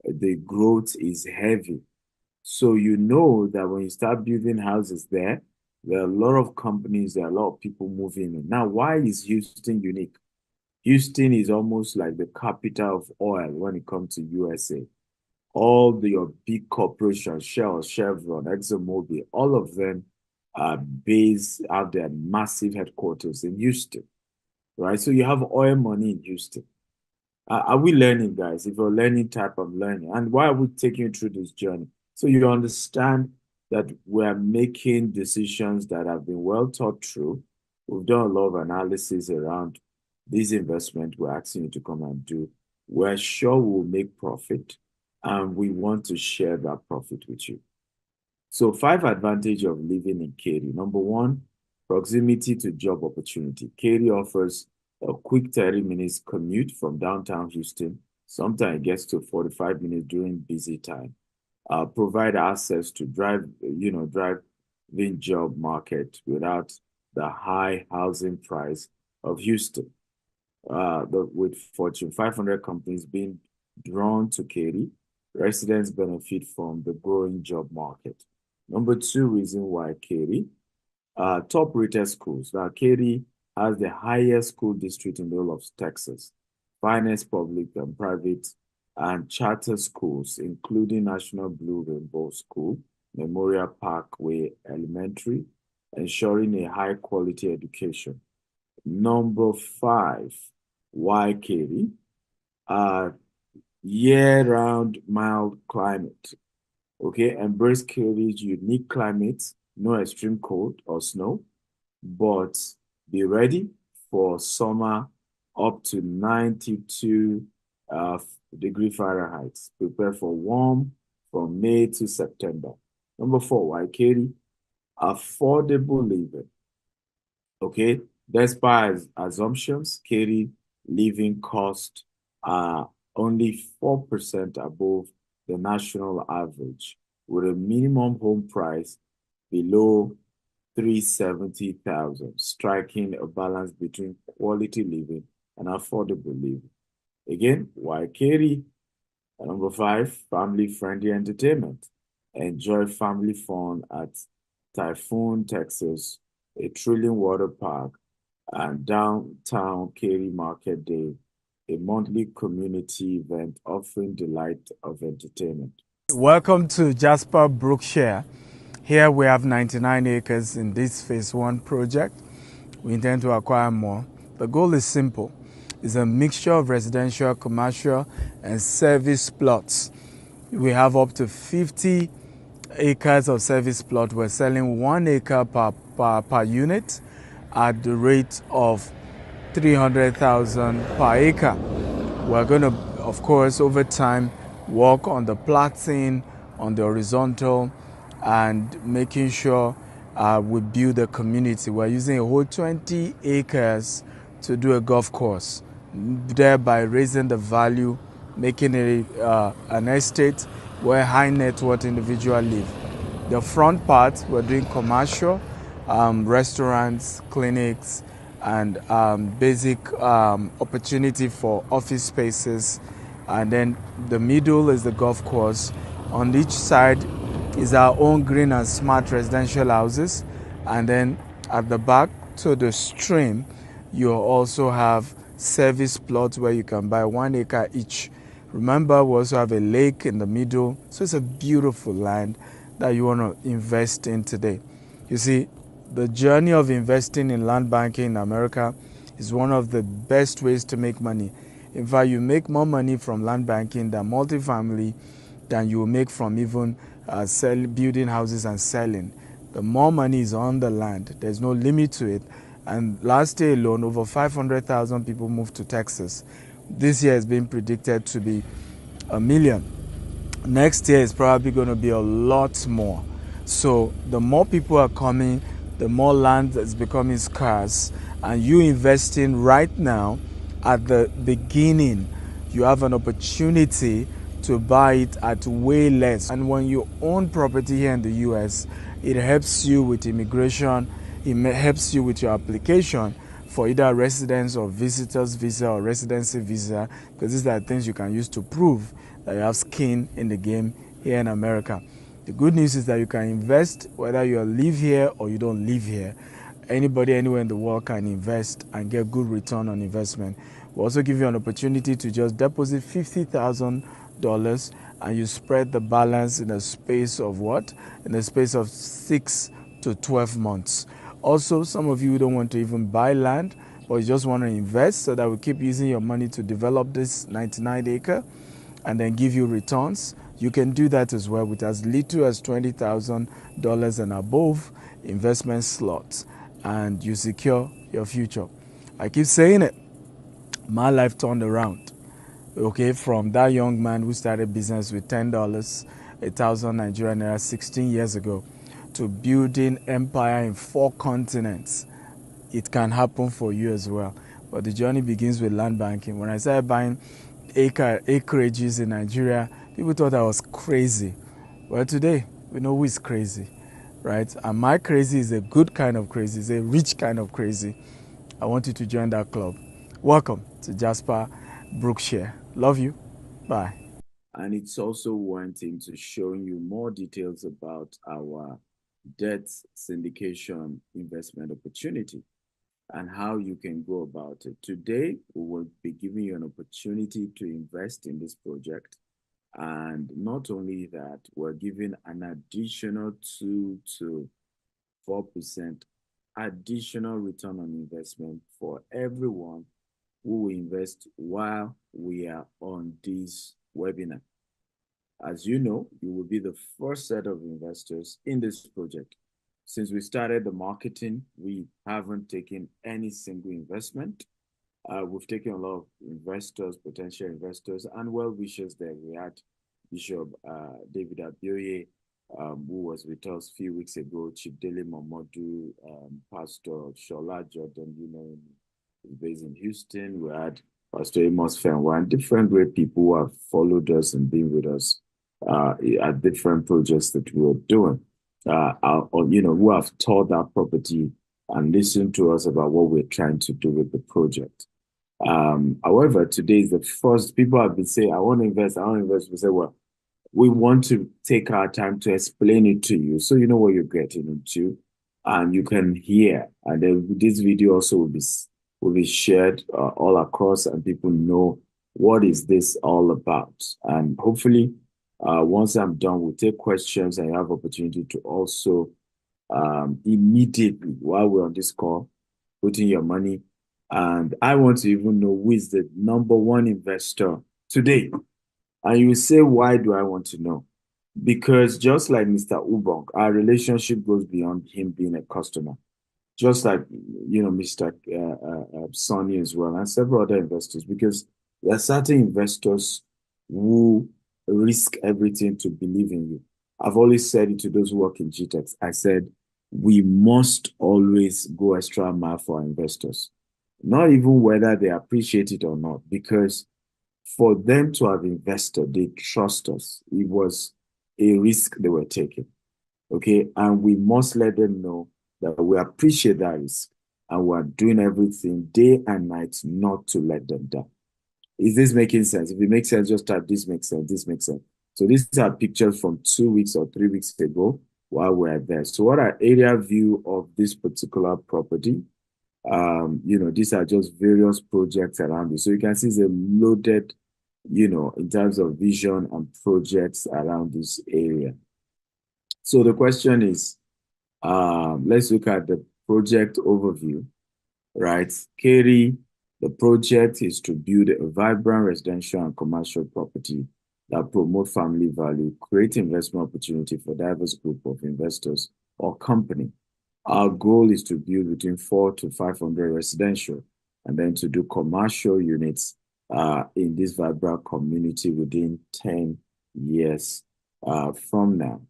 The growth is heavy. So you know that when you start building houses there are a lot of companies, there are a lot of people moving in. Now, why is Houston unique? Houston is almost like the capital of oil when it comes to USA. All your big corporations, Shell, Chevron, ExxonMobil, all of them have their massive headquarters in Houston, right? So you have oil money in Houston. Are we learning, guys? If you're learning, type of learning. And why are we taking you through this journey? So you understand that we're making decisions that have been well thought through. We've done a lot of analysis around this investment we're asking you to come and do, we're sure we'll make profit, and we want to share that profit with you. So 5 advantages of living in Katy. Number 1, proximity to job opportunity. Katy offers a quick 30 minutes commute from downtown Houston. Sometimes it gets to 45 minutes during busy time. Provide access to driving job market without the high housing price of Houston. With Fortune 500 companies being drawn to Katy, residents benefit from the growing job market. Number 2 reason why Katy, top rated schools. Now, Katy has the highest school district in the whole of Texas, finest public and private and charter schools, including National Blue Rainbow School, Memorial Parkway Elementary, ensuring a high quality education. Number 5, why Katy? Year-round mild climate. Okay, embrace Katy's unique climate, no extreme cold or snow, but be ready for summer up to 92 degree Fahrenheit. Prepare for warm from May to September. Number 4, why Katy? Affordable living. Okay, despite assumptions, Katy living costs are only 4% above the national average, with a minimum home price below 370,000, striking a balance between quality living and affordable living. Again, why Katy? Number 5, family-friendly entertainment. Enjoy family fun at Typhoon, Texas, a thrilling water park, and downtown Katy Market Day, a monthly community event offering delight of entertainment. Welcome to Jasper Brookshire. Here we have 99 acres in this phase 1 project. We intend to acquire more. The goal is simple. It's a mixture of residential, commercial, and service plots. We have up to 50 acres of service plot. We're selling 1 acre per unit at the rate of 300,000 per acre. We're going to, of course, over time, work on the platting, on the horizontal, and making sure we build a community. We're using a whole 20 acres to do a golf course, thereby raising the value, making it an estate where high net worth individuals live. The front part, we're doing commercial, restaurants, clinics, and basic opportunity for office spaces. And then the middle is the golf course. On each side is our own green and smart residential houses. And then at the back to the stream, you also have service plots where you can buy 1 acre each. Remember, we also have a lake in the middle. So it's a beautiful land that you want to invest in today. You see, the journey of investing in land banking in America is one of the best ways to make money. In fact, you make more money from land banking than multifamily than you will make from even building houses and selling. The more money is on the land, there's no limit to it. And last year alone, over 500,000 people moved to Texas. This year has been predicted to be 1 million. Next year is probably going to be a lot more. So the more people are coming, the more land is becoming scarce, and you investing right now at the beginning, you have an opportunity to buy it at way less. And when you own property here in the US, it helps you with immigration, it helps you with your application for either residence or visitors visa or residency visa, because these are things you can use to prove that you have skin in the game here in America. The good news is that you can invest whether you live here or you don't live here. Anybody anywhere in the world can invest and get good return on investment. We'll also give you an opportunity to just deposit $50,000 and you spread the balance in a space of what? In a space of 6 to 12 months. Also, some of you don't want to even buy land, but you just want to invest so that we keep using your money to develop this 99 acre and then give you returns. You can do that as well with as little as $20,000 and above investment slots, and you secure your future. I keep saying it. my life turned around. Okay, from that young man who started business with $10, 1,000 Nigerian naira 16 years ago, to building empire in 4 continents. It can happen for you as well. But the journey begins with land banking. When I started buying acreages in Nigeria, people thought I was crazy. Well, today, we know who is crazy, right? And my crazy is a good kind of crazy, it's a rich kind of crazy. I want you to join that club. Welcome to Jasper Brookshire. Love you. Bye. And it's also went into showing you more details about our debt syndication investment opportunity and how you can go about it. Today, we will be giving you an opportunity to invest in this project. And not only that, we're giving an additional 2 to 4% additional return on investment for everyone who will invest while we are on this webinar. As you know, you will be the first set of investors in this project. Since we started the marketing, we haven't taken any single investment. We've taken a lot of investors, potential investors, and well-wishers there. We had Bishop David Abioye, who was with us a few weeks ago, Chief Dele Momodu, Pastor Shola Jordan, based in Houston. We had Pastor Amos Fenwa, and different great people who have followed us and been with us at different projects that we are doing. Who have toured our property and listened to us about what we're trying to do with the project. However, today is the first. People have been saying, I want to invest. We say, well, we want to take our time to explain it to you so you know what you're getting into and you can hear. And then this video also will be shared all across and people know what is this all about. And hopefully, once I'm done, we'll take questions and you have opportunity to also immediately, while we're on this call, put in your money. And I want to even know who is the number one investor today. And you say, why do I want to know? Because just like Mr. Ubong, our relationship goes beyond him being a customer. Just like, Mr. Sonny as well, and several other investors, because there are certain investors who risk everything to believe in you. I've always said it to those who work in GTEx. I said, we must always go extra mile for our investors, not even whether they appreciate it or not, because for them to have invested, they trust us. It was a risk they were taking, okay? And we must let them know that we appreciate that risk and we're doing everything day and night not to let them down. Is this making sense? If it makes sense, just type this makes sense, this makes sense. So these are pictures from 2 weeks or 3 weeks ago while we're there. So what are area view of this particular property? These are just various projects around it. So you can see it's a loaded, in terms of vision and projects around this area. So the question is, let's look at the project overview, right? Katie, the project is to build a vibrant residential and commercial property that promote family value, create investment opportunity for diverse group of investors or company. Our goal is to build between 400 to 500 residential and then to do commercial units in this vibrant community within 10 years from now.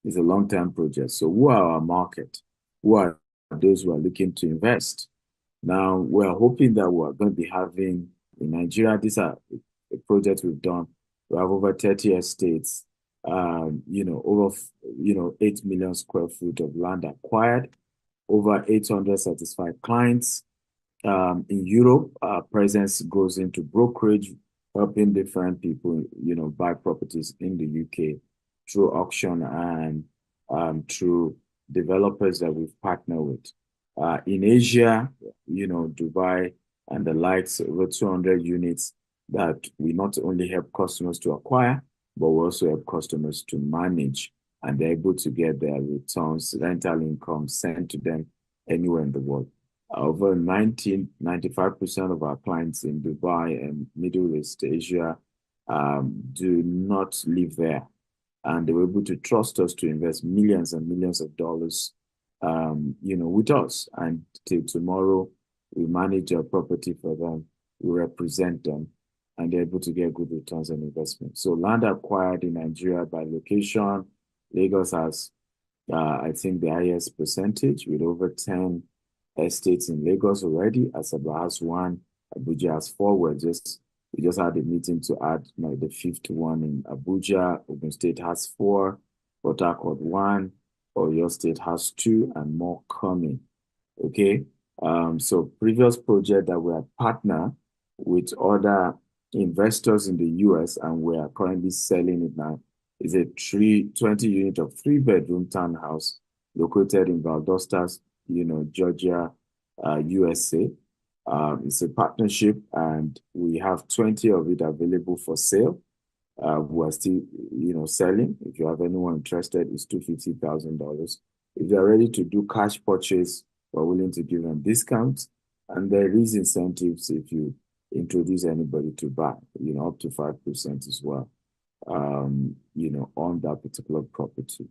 It's a long-term project. So who are our market? Who are those who are looking to invest? Now, we're hoping that we're going to be having in Nigeria, these are the projects we've done. We have over 30 estates, over 8 million square feet of land acquired, over 800 satisfied clients. In Europe, our presence goes into brokerage, helping different people, buy properties in the UK through auction and through developers that we've partnered with. In Asia, Dubai and the likes, over 200 units that we not only help customers to acquire, but we also help customers to manage, and they're able to get their returns, rental income sent to them anywhere in the world. Over 95% of our clients in Dubai and Middle East Asia do not live there. And they were able to trust us to invest millions and millions of dollars, with us. And till tomorrow, we manage our property for them we represent them, and they're able to get good returns on investment. So land acquired in Nigeria by location, Lagos has, I think, the highest percentage with over 10 estates in Lagos already. Asaba has one, Abuja has four. We just had a meeting to add the fifth one in Abuja. Ogun State has four, Port Harcourt one, Oyo State has two, and more coming. Okay. So previous project that we are partner with other investors in the US, and we are currently selling it now, is a 20 unit of 3-bedroom townhouse located in Valdosta, Georgia, USA. It's a partnership, and we have 20 of it available for sale. We are still, selling. If you have anyone interested, it's $250,000. If they are ready to do cash purchase, we're willing to give them discounts. And there is incentives if you introduce anybody to buy, up to 5% as well, on that particular property.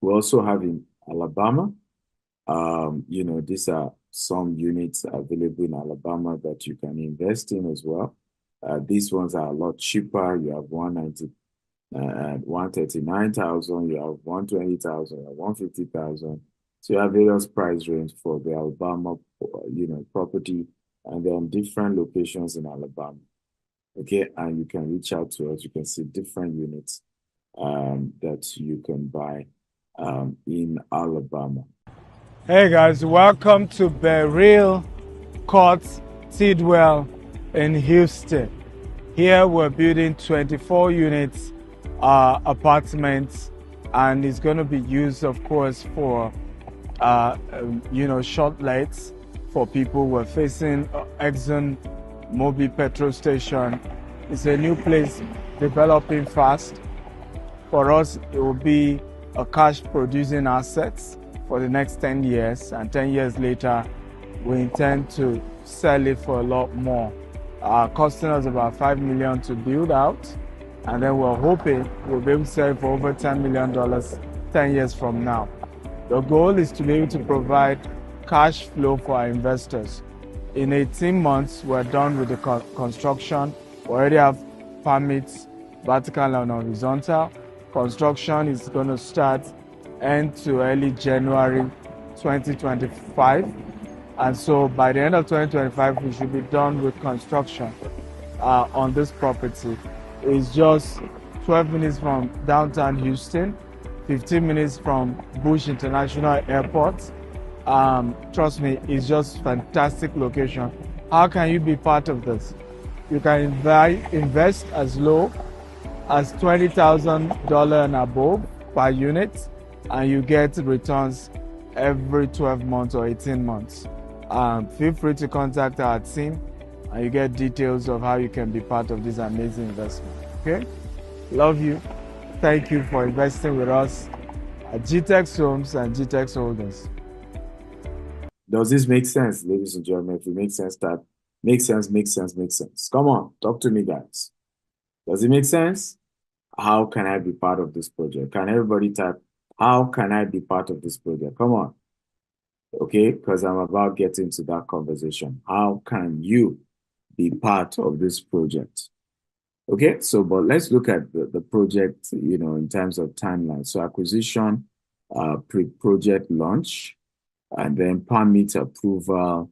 We also have in Alabama, these are some units available in Alabama that you can invest in as well. These ones are a lot cheaper. You have 139,000, you have 120,000, you have 150,000. So you have various price range for the Alabama, property, and then different locations in Alabama. Okay, and you can reach out to us. You can see different units that you can buy in Alabama. Hey guys, welcome to Beryl Court Tidwell in Houston. Here we're building 24 units apartments, and it's going to be used, of course, for short lights for people. We're facing Exxon Mobil petrol station. It's a new place developing fast. For us, it will be a cash producing assets for the next 10 years, and 10 years later we intend to sell it for a lot more, costing us about $5 million to build out, and then we're hoping we'll be able to sell it for over $10 million 10 years from now. The goal is to be able to provide cash flow for our investors. In 18 months, we're done with the construction. We already have permits, vertical and horizontal. Construction is going to start end to early January 2025. And so by the end of 2025, we should be done with construction on this property. It's just 12 minutes from downtown Houston, 15 minutes from Bush International Airport. Trust me, it's just fantastic location. How can you be part of this? You can invest as low as $20,000 and above per unit, and you get returns every 12 months or 18 months. Feel free to contact our team, and you get details of how you can be part of this amazing investment. Okay? Love you. Thank you for investing with us at GTEX Homes and GTEX Holdings. Does this make sense, ladies and gentlemen? If it makes sense, that makes sense. Come on, talk to me, guys. Does it make sense? How can I be part of this project? Can everybody type, how can I be part of this project? Come on. Okay, because I'm about getting to that conversation. How can you be part of this project? Okay, so but let's look at the project, in terms of timeline. So acquisition, pre-project launch, and then permit approval,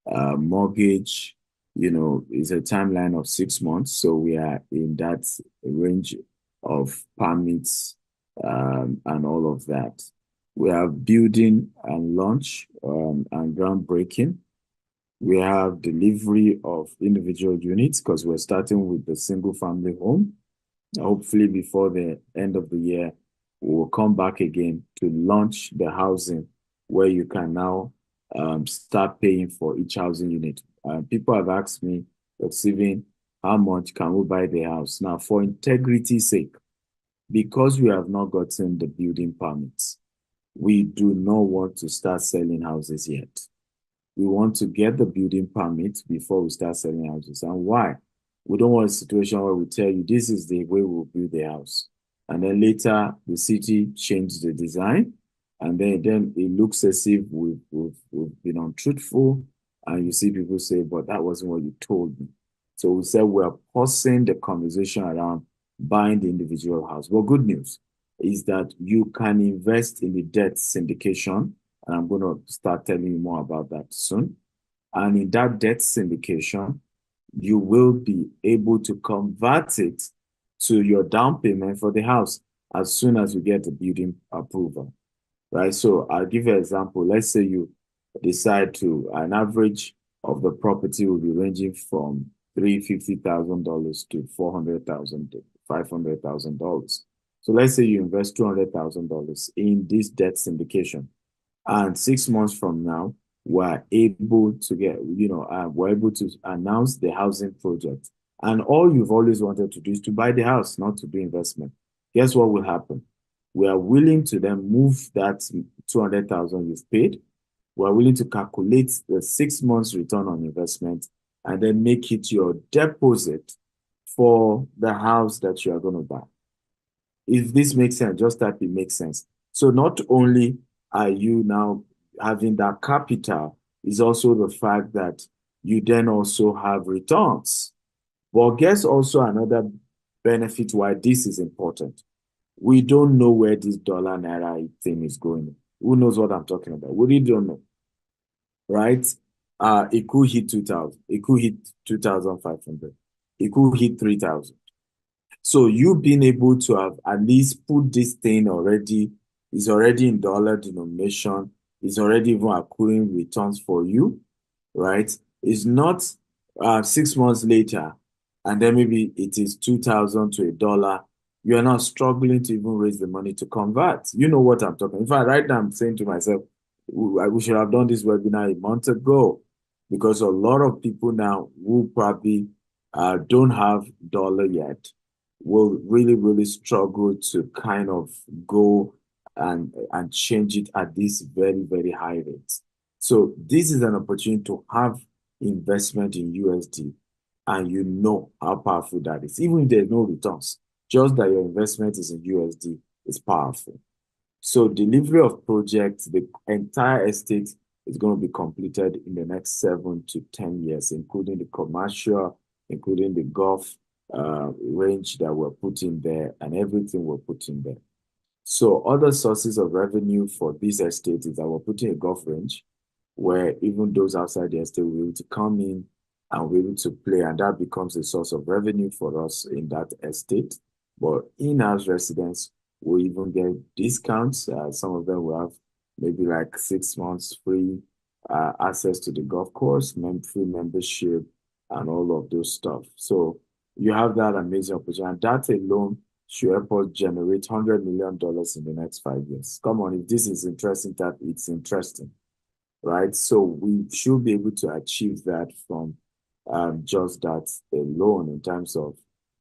mortgage, is a timeline of 6 months. So we are in that range of permits and all of that. We have building and launch and groundbreaking. We have delivery of individual units because we're starting with the single family home. Hopefully before the end of the year, we will come back again to launch the housing where you can now start paying for each housing unit. People have asked me, Steven, how much can we buy the house? Now, for integrity's sake, because we have not gotten the building permits, we do not want to start selling houses yet. We want to get the building permit before we start selling houses. And why? We don't want a situation where we tell you this is the way we'll build the house. And then later the city changed the design. And then it looks as if we've been untruthful And you see people say, but that wasn't what you told me. So we said we're pausing the conversation around buying the individual house. Well, good news is that you can invest in the debt syndication. And I'm going to start telling you more about that soon. And in that debt syndication, you will be able to convert it to your down payment for the house as soon as you get the building approval, right? So I'll give you an example. Let's say you decide to, an average of the property will be ranging from $350,000 to $400,000 to $500,000. So let's say you invest $200,000 in this debt syndication, and 6 months from now, we're able to get, we're able to announce the housing project. And all you've always wanted to do is to buy the house, not to do investment. Guess what will happen? We are willing to then move that 200,000 you've paid. We're willing to calculate the 6 months return on investment and then make it your deposit for the house that you are going to buy. If this makes sense, just type it makes sense. So not only are you now having that capital, is also the fact that you then also have returns. But guess also another benefit why this is important. We don't know where this dollar naira thing is going. Who knows what I'm talking about? We really don't know, right? It could hit 2,000. It could hit 2,500. It could hit 3,000. So you being able to have at least put this thing already, is already in dollar denomination, is already even accruing returns for you, right? It's not 6 months later, and then maybe it is 2,000 to $1. You are not struggling to even raise the money to convert. You know what I'm talking. In fact, right now I'm saying to myself, we should have done this webinar a month ago, because a lot of people now who probably don't have dollar yet will really, really struggle to kind of go and change it at this very, very high rate. So this is an opportunity to have investment in USD, and you know how powerful that is. Even if there's no returns, just that your investment is in USD is powerful. So delivery of projects, the entire estate is going to be completed in the next 7 to 10 years, including the commercial, including the golf range that we're putting there, and everything we're putting there. So other sources of revenue for this estate is that we're putting a golf range where even those outside the estate will be able to come in and be able to play, and that becomes a source of revenue for us in that estate. But in-house residents will even get discounts. Some of them will have maybe like 6 months free access to the golf course, free membership, and all of those stuff. So you have that amazing opportunity. And that alone should help us generate $100 million in the next 5 years. Come on, if this is interesting, that it's interesting, right? So we should be able to achieve that from just that alone in terms of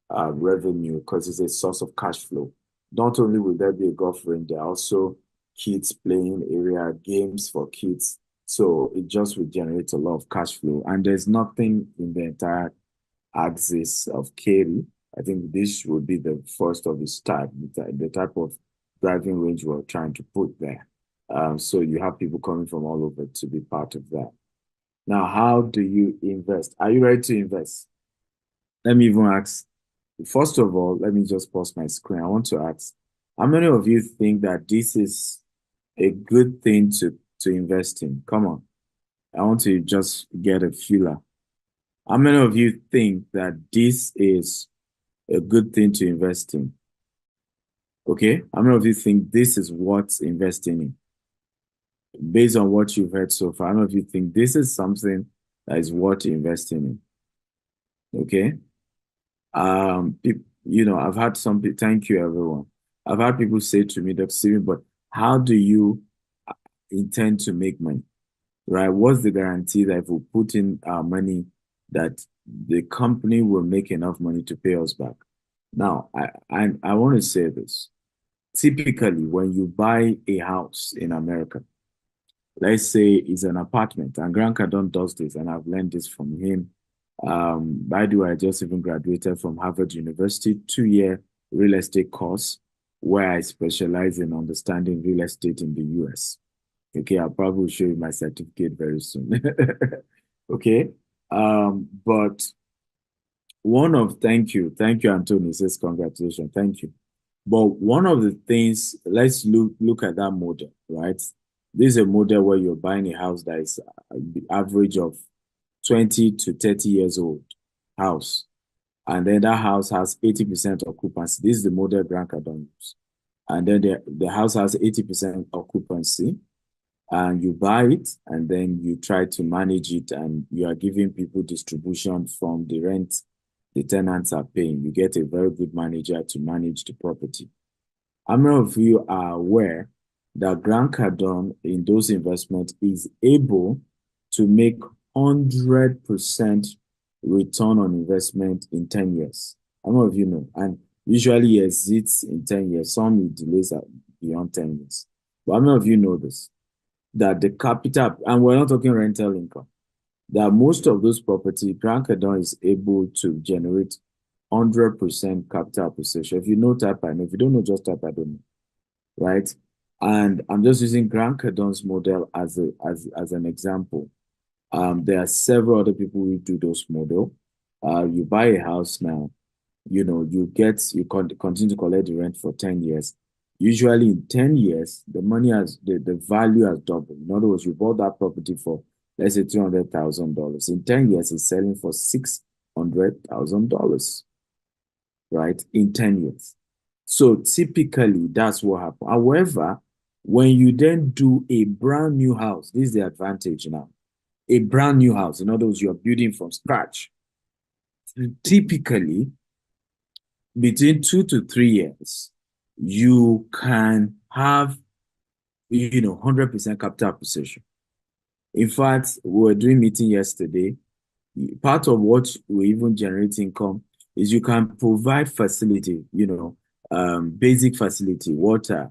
revenue, because it's a source of cash flow. Not only will there be a golf range, there are also kids playing area, games for kids. So it just will generate a lot of cash flow. And there's nothing in the entire axis of Kerry. I think this would be the first of its type, the type of driving range we're trying to put there. So you have people coming from all over to be part of that. Now, how do you invest? Are you ready to invest? Let me even ask, first of all, let me just pause my screen. I want to ask, how many of you think that this is a good thing to invest in? Come on. I want to just get a feeler. How many of you think that this is a good thing to invest in? Okay. How many of you think this is worth investing in? Based on what you've heard so far, how many of you think this is something that is worth investing in? Okay. I've had some people, thank you everyone. I've had people say to me, Dr. Steven, but how do you intend to make money? Right? What's the guarantee that if we put in our money, that the company will make enough money to pay us back? Now, I want to say this. Typically, when you buy a house in America, let's say it's an apartment, and Grant Cardone does this, and I've learned this from him. By the way, I just even graduated from Harvard University, 2-year real estate course, where I specialize in understanding real estate in the US. Okay, I'll probably show you my certificate very soon. Okay. But thank you, Anthony says congratulations, thank you. But one of the things, let's look at that model, right? This is a model where you're buying a house that is the average of 20 to 30 years old house. And then that house has 80% occupancy. This is the model Grant Cardone use. And then the house has 80% occupancy, and you buy it, and then you try to manage it, and you are giving people distribution from the rent the tenants are paying. You get a very good manager to manage the property. How many of you are aware that Grant Cardone in those investments is able to make 100% return on investment in 10 years? How many of you know? And usually he exits in 10 years. Some he delays beyond 10 years. But how many of you know this? That the capital, and we're not talking rental income, that most of those property, Grant Cardone is able to generate 100% capital appreciation. If you know, type I know. If you don't know, just type I don't know. Right? And I'm just using Grant Cardone's model as an example. There are several other people who do those model. You buy a house now, you continue to collect the rent for 10 years. Usually in 10 years, the value has doubled. In other words, you bought that property for, let's say, $300,000. In 10 years, it's selling for $600,000, right? In 10 years. So typically, that's what happens. However, when you then do a brand new house, this is the advantage now. A brand new house, in other words, you're building from scratch. Typically, between 2 to 3 years, you can have 100% capital appreciation. In fact, we were doing meeting yesterday. Part of what we even generate income is you can provide facility, basic facility, water,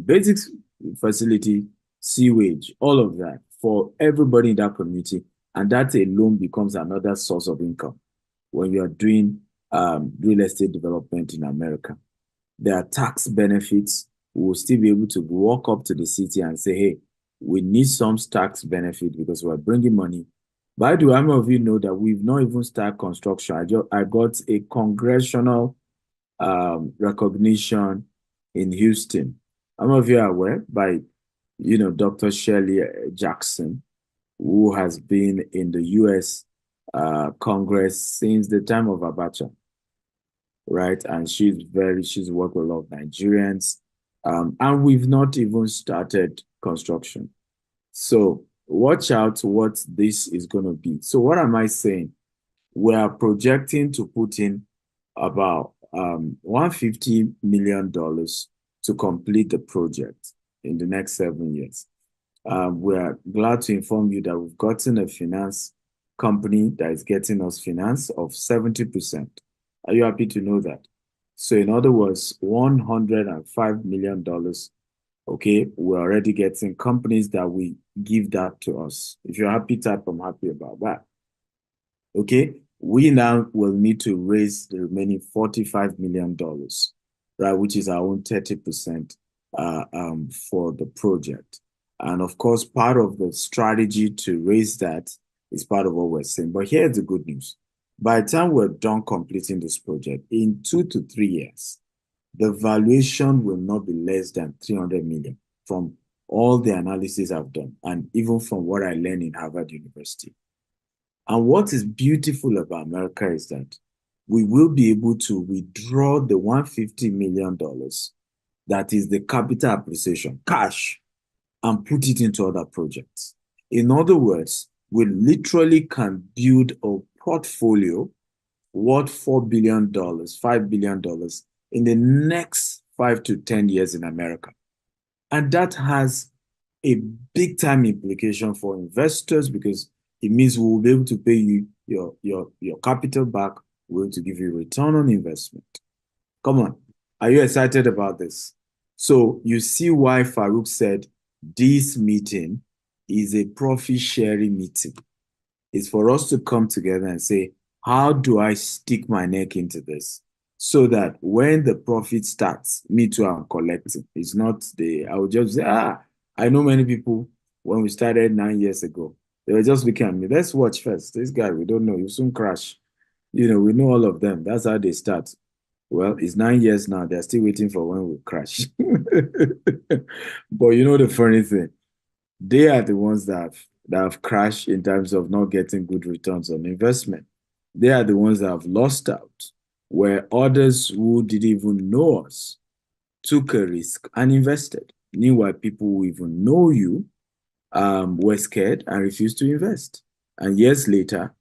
basic facility, sewage, all of that for everybody in that community, and that alone becomes another source of income when you're doing real estate development in America. There are tax benefits. We will still be able to walk up to the city and say, hey, we need some tax benefit because we're bringing money. By the way, how many of you know that we've not even started construction? I got a congressional recognition in Houston. How many of you are aware by, Dr. Shirley Jackson, who has been in the U.S. Congress since the time of Abacha, right? And she's worked with a lot of Nigerians, and we've not even started construction. So watch out what this is going to be. So what am I saying? We are projecting to put in about $150 million to complete the project in the next 7 years. We are glad to inform you that we've gotten a finance company that is getting us finance of 70%. Are you happy to know that? So in other words, $105 million. Okay, we're already getting companies that will give that to us. If you're happy, type I'm happy about that. Okay, we now will need to raise the remaining $45 million, right, which is our own 30% for the project. And of course, part of the strategy to raise that is part of what we're saying. But here's the good news. By the time we're done completing this project, in 2 to 3 years, the valuation will not be less than 300 million from all the analysis I've done, and even from what I learned in Harvard University. And what is beautiful about America is that we will be able to withdraw the $150 million that is the capital appreciation, cash, and put it into other projects. In other words, we literally can build a portfolio worth $4 billion, $5 billion in the next 5 to 10 years in America. And that has a big time implication for investors because it means we will be able to pay you your capital back. We're going to give you return on investment. Come on. Are you excited about this? So you see why Farouk said this meeting is a profit sharing meeting. It's for us to come together and say, how do I stick my neck into this? So that when the profit starts, me too, I'm collecting. It's not I will just say, I know many people when we started 9 years ago. They were just looking at me. Let's watch first. This guy, we don't know. You soon crash. We know all of them. That's how they start. Well, it's 9 years now. They're still waiting for when we crash. But the funny thing, they are the ones that have crashed in terms of not getting good returns on investment. They are the ones that have lost out, where others who didn't even know us took a risk and invested. Meanwhile, people who even know you were scared and refused to invest. And years later,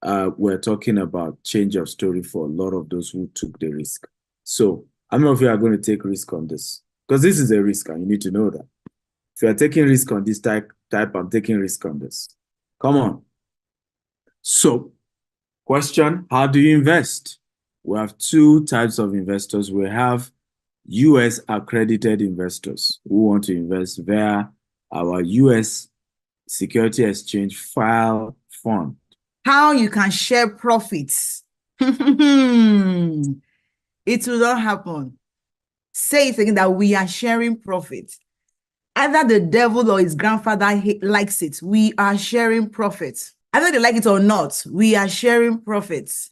we're talking about change of story for a lot of those who took the risk. So how many of you are going to take risk on this? Because this is a risk and you need to know that. If you are taking risk on this type, I'm taking risk on this. Come on. So, question, how do you invest? We have two types of investors. We have US accredited investors who want to invest via our US Security Exchange file fund. How you can share profits. It will not happen. Say it again, that we are sharing profits. Either the devil or his grandfather likes it. We are sharing profits. Either they like it or not, we are sharing profits.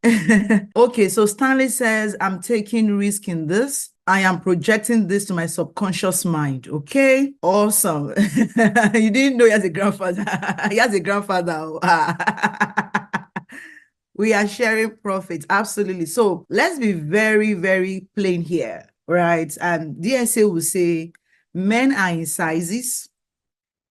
Okay, so Stanley says, I'm taking risk in this. I am projecting this to my subconscious mind. Okay, awesome. You didn't know he has a grandfather. He has a grandfather. We are sharing profits. Absolutely. So let's be very, very plain here, right? And DSA will say, men are in sizes.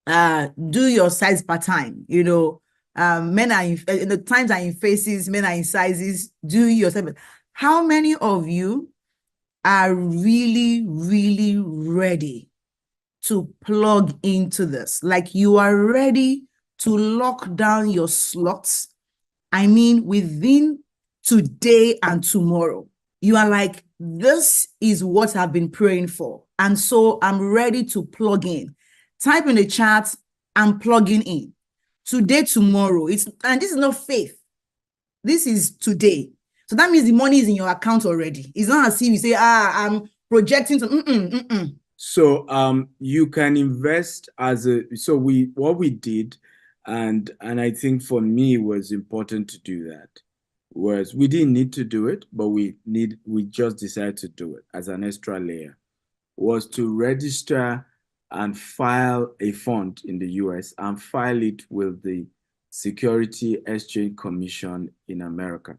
Do your size per time. Men are in the times are in faces, men are in sizes. Do your size. How many of you are really, really ready to plug into this? Like, you are ready to lock down your slots. I mean, within today and tomorrow. You are like, this is what I've been praying for. And so I'm ready to plug in. Type in the chat, I'm plugging in. Today, tomorrow. And this is not faith. This is today. So that means the money is in your account already. It's not as if you say, I'm projecting to So you can invest what we did, and I think for me it was important to do that, was we didn't need to do it, but we just decided to do it as an extra layer, was to register and file a fund in the US and file it with the Security Exchange Commission in America,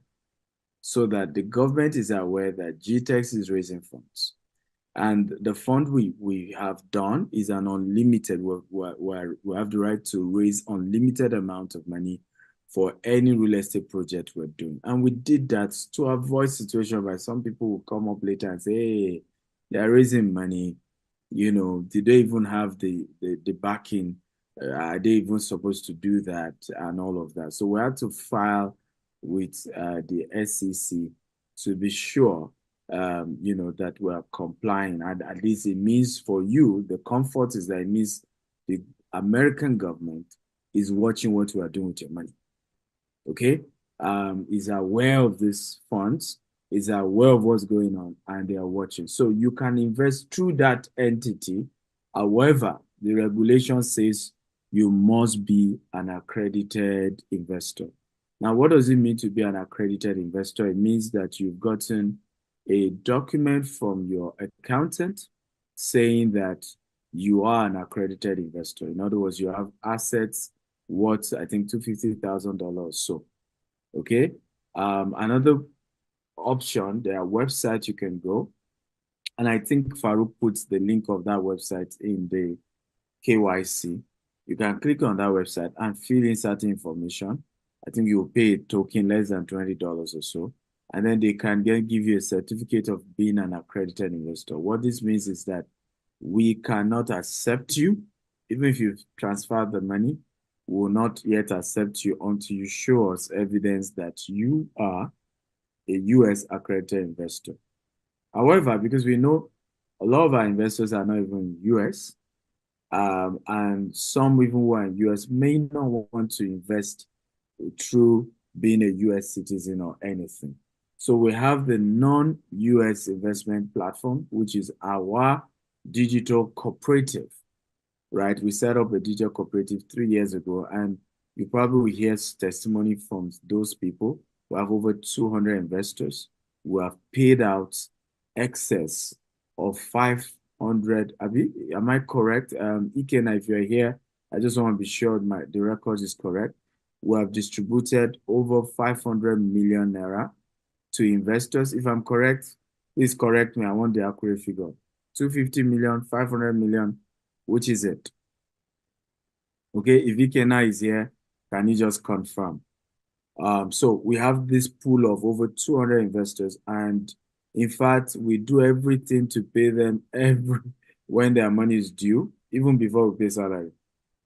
so that the government is aware that GTEx is raising funds. And the fund we have done is an unlimited, where we have the right to raise unlimited amount of money for any real estate project we're doing. And we did that to avoid situation where some people will come up later and say, hey, they're raising money. Did they even have the backing? Are they even supposed to do that and all of that? So we had to file with the SEC to be sure that we're complying. And at least it means for you, the comfort is that it means the American government is watching what we are doing with your money. Okay? Is aware of these funds, is aware of what's going on, and they are watching. So you can invest through that entity. However, the regulation says you must be an accredited investor. Now, what does it mean to be an accredited investor? It means that you've gotten a document from your accountant saying that you are an accredited investor. In other words, you have assets worth, I think, $250,000. So, okay. Another option, there are websites you can go. And I think Farouk puts the link of that website in the KYC. You can click on that website and fill in certain information. I think you'll pay a token less than $20 or so. And then they can then give you a certificate of being an accredited investor. What this means is that we cannot accept you, even if you've transferred the money, we will not yet accept you until you show us evidence that you are a US accredited investor. However, because we know a lot of our investors are not even US, and some even who are in US may not want to invest through being a US citizen or anything. So we have the non-US investment platform, which is our digital cooperative. right? We set up a digital cooperative 3 years ago, and you probably will hear testimony from those people. We have over 200 investors who have paid out excess of 500. Am I correct? Ikena, if you're here, I just want to be sure the record is correct. We have distributed over 500 million naira to investors. If I'm correct, please correct me. I want the accurate figure. 250 million, 500 million, which is it? Okay, if Ikena is here, can you just confirm? So we have this pool of over 200 investors, and in fact, we do everything to pay them when their money is due, even before we pay salary,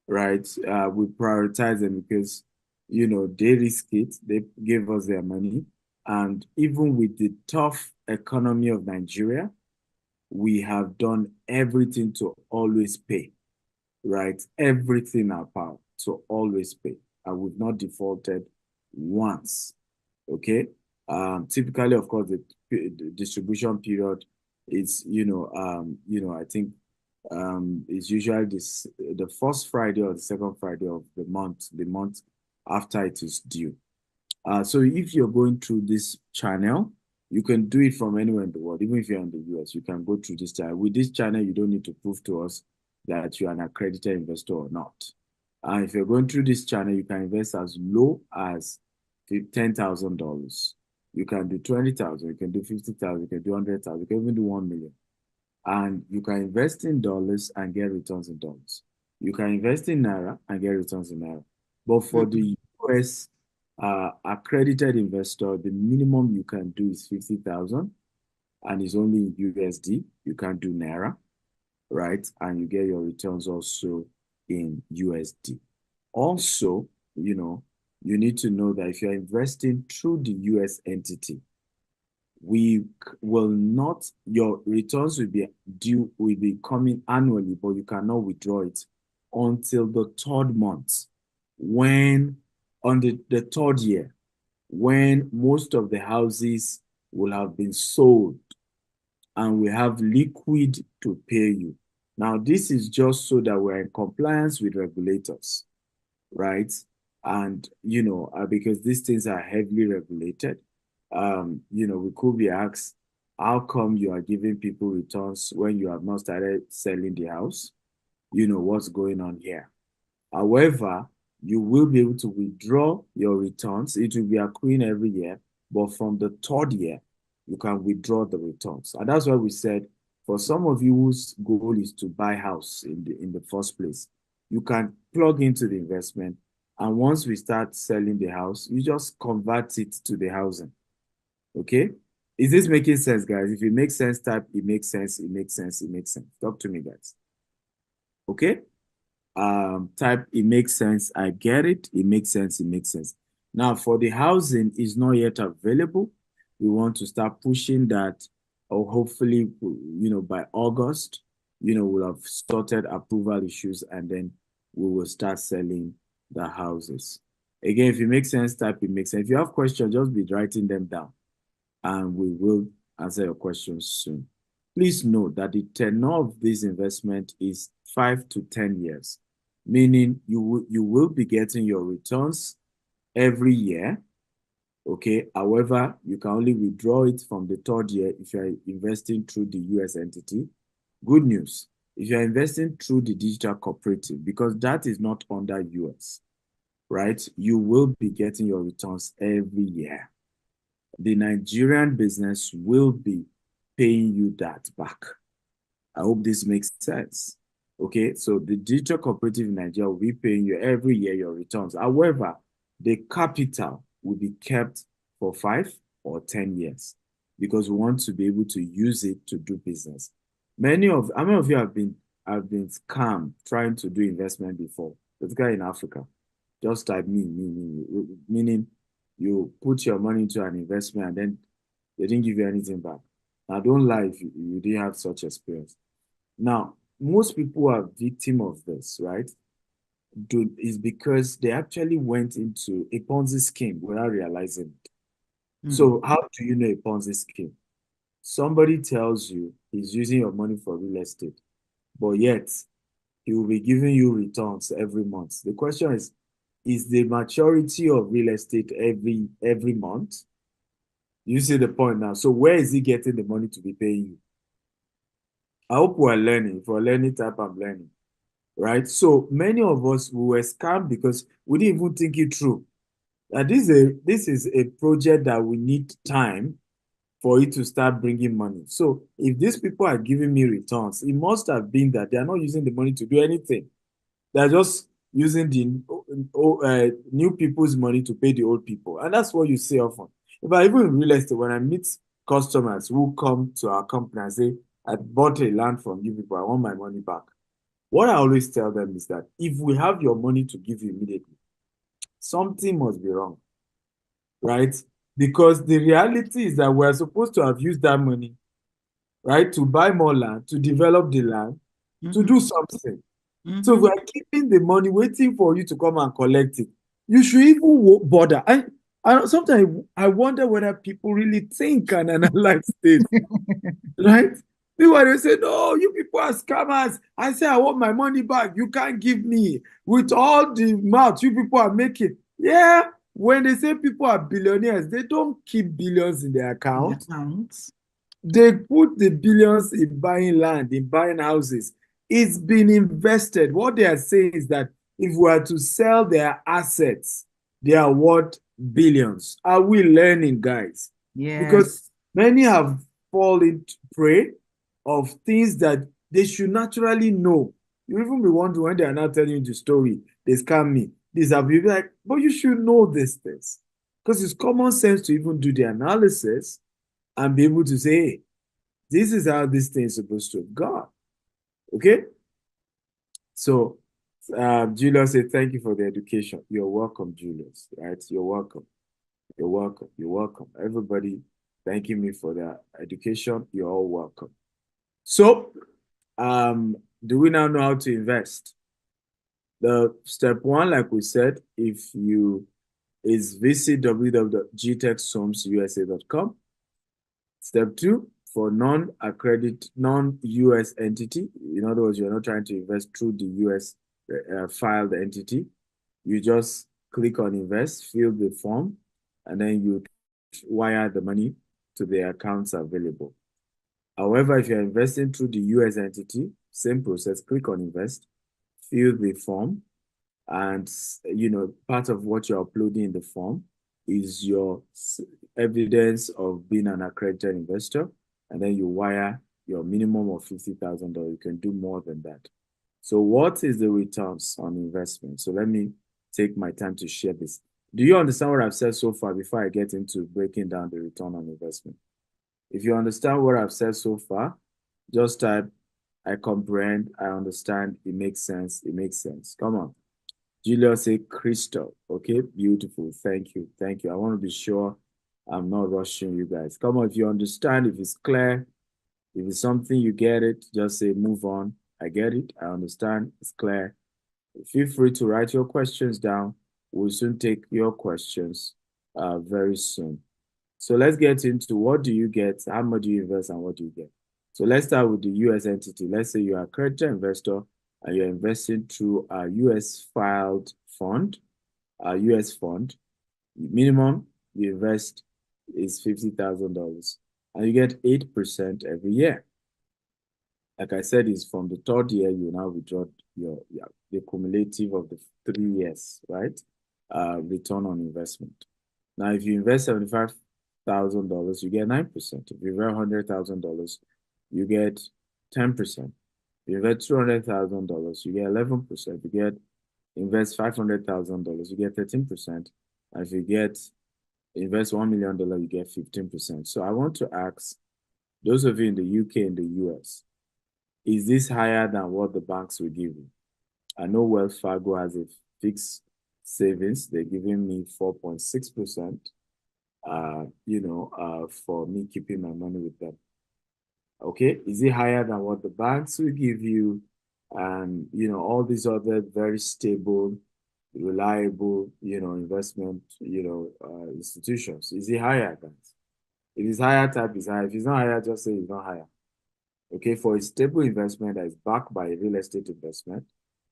right? We prioritize them because, they risk it. They give us their money. And even with the tough economy of Nigeria, we have done everything to always pay, right? Everything in our power to always pay. And we've not defaulted once, okay? Typically, of course, the distribution period is, I think is usually the first Friday or the second Friday of the month after it is due. So if you're going through this channel, you can do it from anywhere in the world. Even if you're in the US, you can go through this channel. With this channel, you don't need to prove to us that you're an accredited investor or not. If you're going through this channel, you can invest as low as $10,000. You can do 20,000, you can do 50,000, you can do 100,000, you can even do 1 million. And you can invest in dollars and get returns in dollars. You can invest in Naira and get returns in Naira. But for the US accredited investor, the minimum you can do is 50,000 and it's only in USD. You can't do Naira, right? And you get your returns also in USD. Also, you need to know that if you're investing through the US entity, your returns will be coming annually, but you cannot withdraw it until the third month, on the third year, when most of the houses will have been sold and we have liquid to pay you. Now, this is just so that we're in compliance with regulators, right? And, because these things are heavily regulated, we could be asked, how come you are giving people returns when you have not started selling the house? What's going on here? However, you will be able to withdraw your returns. It will be accruing every year, but from the third year, you can withdraw the returns. And that's why we said, for some of you whose goal is to buy house in the first place, you can plug into the investment. And once we start selling the house, you just convert it to the housing. Okay? Is this making sense, guys? If it makes sense, type it makes sense, it makes sense, it makes sense. Talk to me, guys. Okay? Type it makes sense, I get it, it makes sense, it makes sense. Now, for the housing is not yet available. We want to start pushing that, or hopefully, by August, we'll have sorted approval issues and then we will start selling the houses. Again, if it makes sense, type it makes sense. If you have questions, just be writing them down and we will answer your questions soon. Please note that the tenure of this investment is 5 to 10 years, meaning you will be getting your returns every year, okay? However, you can only withdraw it from the third year if you're investing through the US entity. Good news, if you're investing through the digital cooperative, because that is not under US, right? You will be getting your returns every year. The Nigerian business will be paying you that back. I hope this makes sense. Okay, so the digital cooperative in Nigeria will be paying you every year your returns. However, the capital will be kept for 5 or 10 years because we want to be able to use it to do business. How many of you have been scammed trying to do investment before, particularly in Africa? Just type me, meaning you put your money into an investment and then they didn't give you anything back. Now, don't lie if you didn't have such experience. Now, most people are victim of this, right? Is because they actually went into a Ponzi scheme without realizing it. So how do you know a Ponzi scheme? Somebody tells you he's using your money for real estate, but yet he will be giving you returns every month. The question is the maturity of real estate every month? You see the point now. So where is he getting the money to be paying you? I hope we're learning. If we're learning type, I'm learning. Right? So many of us we were scammed because we didn't even think it through. This is a project that we need time for it to start bringing money. So if these people are giving me returns, it must have been that they are not using the money to do anything. They're just using the new people's money to pay the old people. And that's what you see often. If I even in real estate, when I meet customers who come to our company and say, I bought a land from you people, I want my money back. What I always tell them is that if we have your money to give you immediately, something must be wrong, right? Because the reality is that we're supposed to have used that money, right, to buy more land, to develop the land, to do something. So if we're keeping the money waiting for you to come and collect it, you should even bother. I sometimes I wonder whether people really think and analyze things, right? People they say, no, you people are scammers. I say I want my money back. You can't give me with all the mouth you people are making. Yeah, when they say people are billionaires, they don't keep billions in their account. They put the billions in buying land, in buying houses. It's been invested. What they are saying is that if we are to sell their assets, they are worth billions. Are we learning, guys? Yes. Because many have fallen prey of things that they should naturally know. You even be wondering when they are not telling you the story, they scam me. These are people like, but you should know these things. Because it's common sense to even do the analysis and be able to say, hey, this is how this thing is supposed to go. Okay? So, Julius said, thank you for the education. You're welcome, Julius, right? You're welcome. You're welcome. You're welcome. Everybody thanking me for their education. You're all welcome. So, do we now know how to invest? The step one, like we said, if you is visit www.gtechsomsusa.com. Step two, for non-US entity, in other words, you're not trying to invest through the US filed entity, you just click on invest, fill the form, and then you wire the money to the accounts available. However, if you're investing through the US entity, same process, click on invest, fill the form, and part of what you're uploading in the form is your evidence of being an accredited investor, and then you wire your minimum of $50,000. You can do more than that. So what is the returns on investment? So let me take my time to share this. Do you understand what I've said so far before I get into breaking down the return on investment? If you understand what I've said so far, just type, I comprehend, I understand, it makes sense, it makes sense. Come on. Julius say crystal. Okay, beautiful. Thank you. Thank you. I want to be sure I'm not rushing you guys. Come on, if you understand, if it's clear, if it's something you get it, just say move on. I get it. I understand. It's clear. Feel free to write your questions down. We'll soon take your questions very soon. So let's get into what do you get, how much do you invest, and what do you get? So let's start with the US entity. Let's say you're a accredited investor and you're investing through a US filed fund, a US fund. Minimum you invest is $50,000 and you get 8% every year. Like I said, it's from the third year you now withdraw the cumulative of the 3 years, right? Return on investment. Now, if you invest $75,000, you get 9%. If you invest $100,000, you get 10%. If you invest $200,000, you get 11%. If you invest $500,000, you get 13%. And if you invest $1 million, you get 15%. So I want to ask those of you in the UK and the US, is this higher than what the banks will give you? I know Wells Fargo has a fixed savings. They're giving me 4.6%. For me keeping my money with them. Okay, is it higher than what the banks will give you? And all these other very stable, reliable, investment, institutions. Is it higher, guys? If it's higher, type is higher. If it's not higher, just say it's not higher. Okay, for a stable investment that is backed by a real estate investment,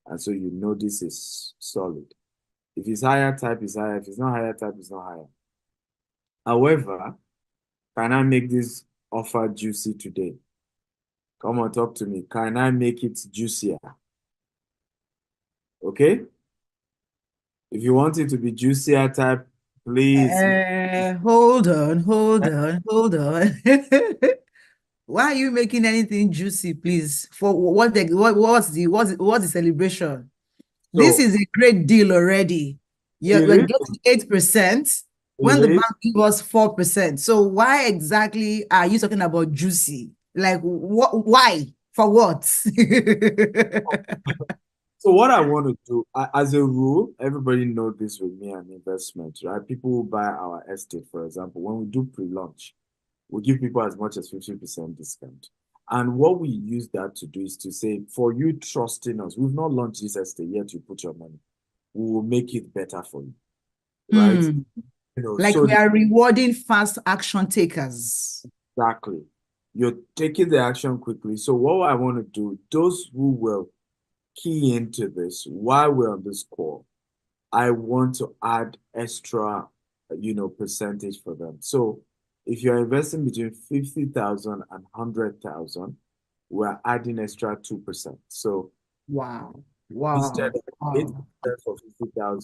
And so you know this is solid. If it's higher, type is higher. If it's not higher, type is not higher. However, can I make this offer juicy today? Come on, talk to me. Can I make it juicier? Okay? If you want it to be juicier, type, please. Hold on. Why are you making anything juicy, please? For what's the celebration? This So, is a great deal already. We're it getting 8% when the is. bank gave us 4%. So why exactly are you talking about juicy? Like what? Why? For what? So what I want to do, as a rule, everybody know this with me and investment, right? People who buy our estate, for example, when we do pre-launch, we give people as much as 50% discount. And what we use that to do is to say, for you trusting us, we've not launched this estate yet, you put your money. We will make it better for you, right? Like so we are rewarding fast action takers. exactly. You're taking the action quickly. So what I want to do, those who will key into this while we're on this call, I want to add extra, percentage for them. So if you're investing between 50,000 and 100,000, we're adding extra 2%. So Wow. instead of Wow. 8% for 50,000,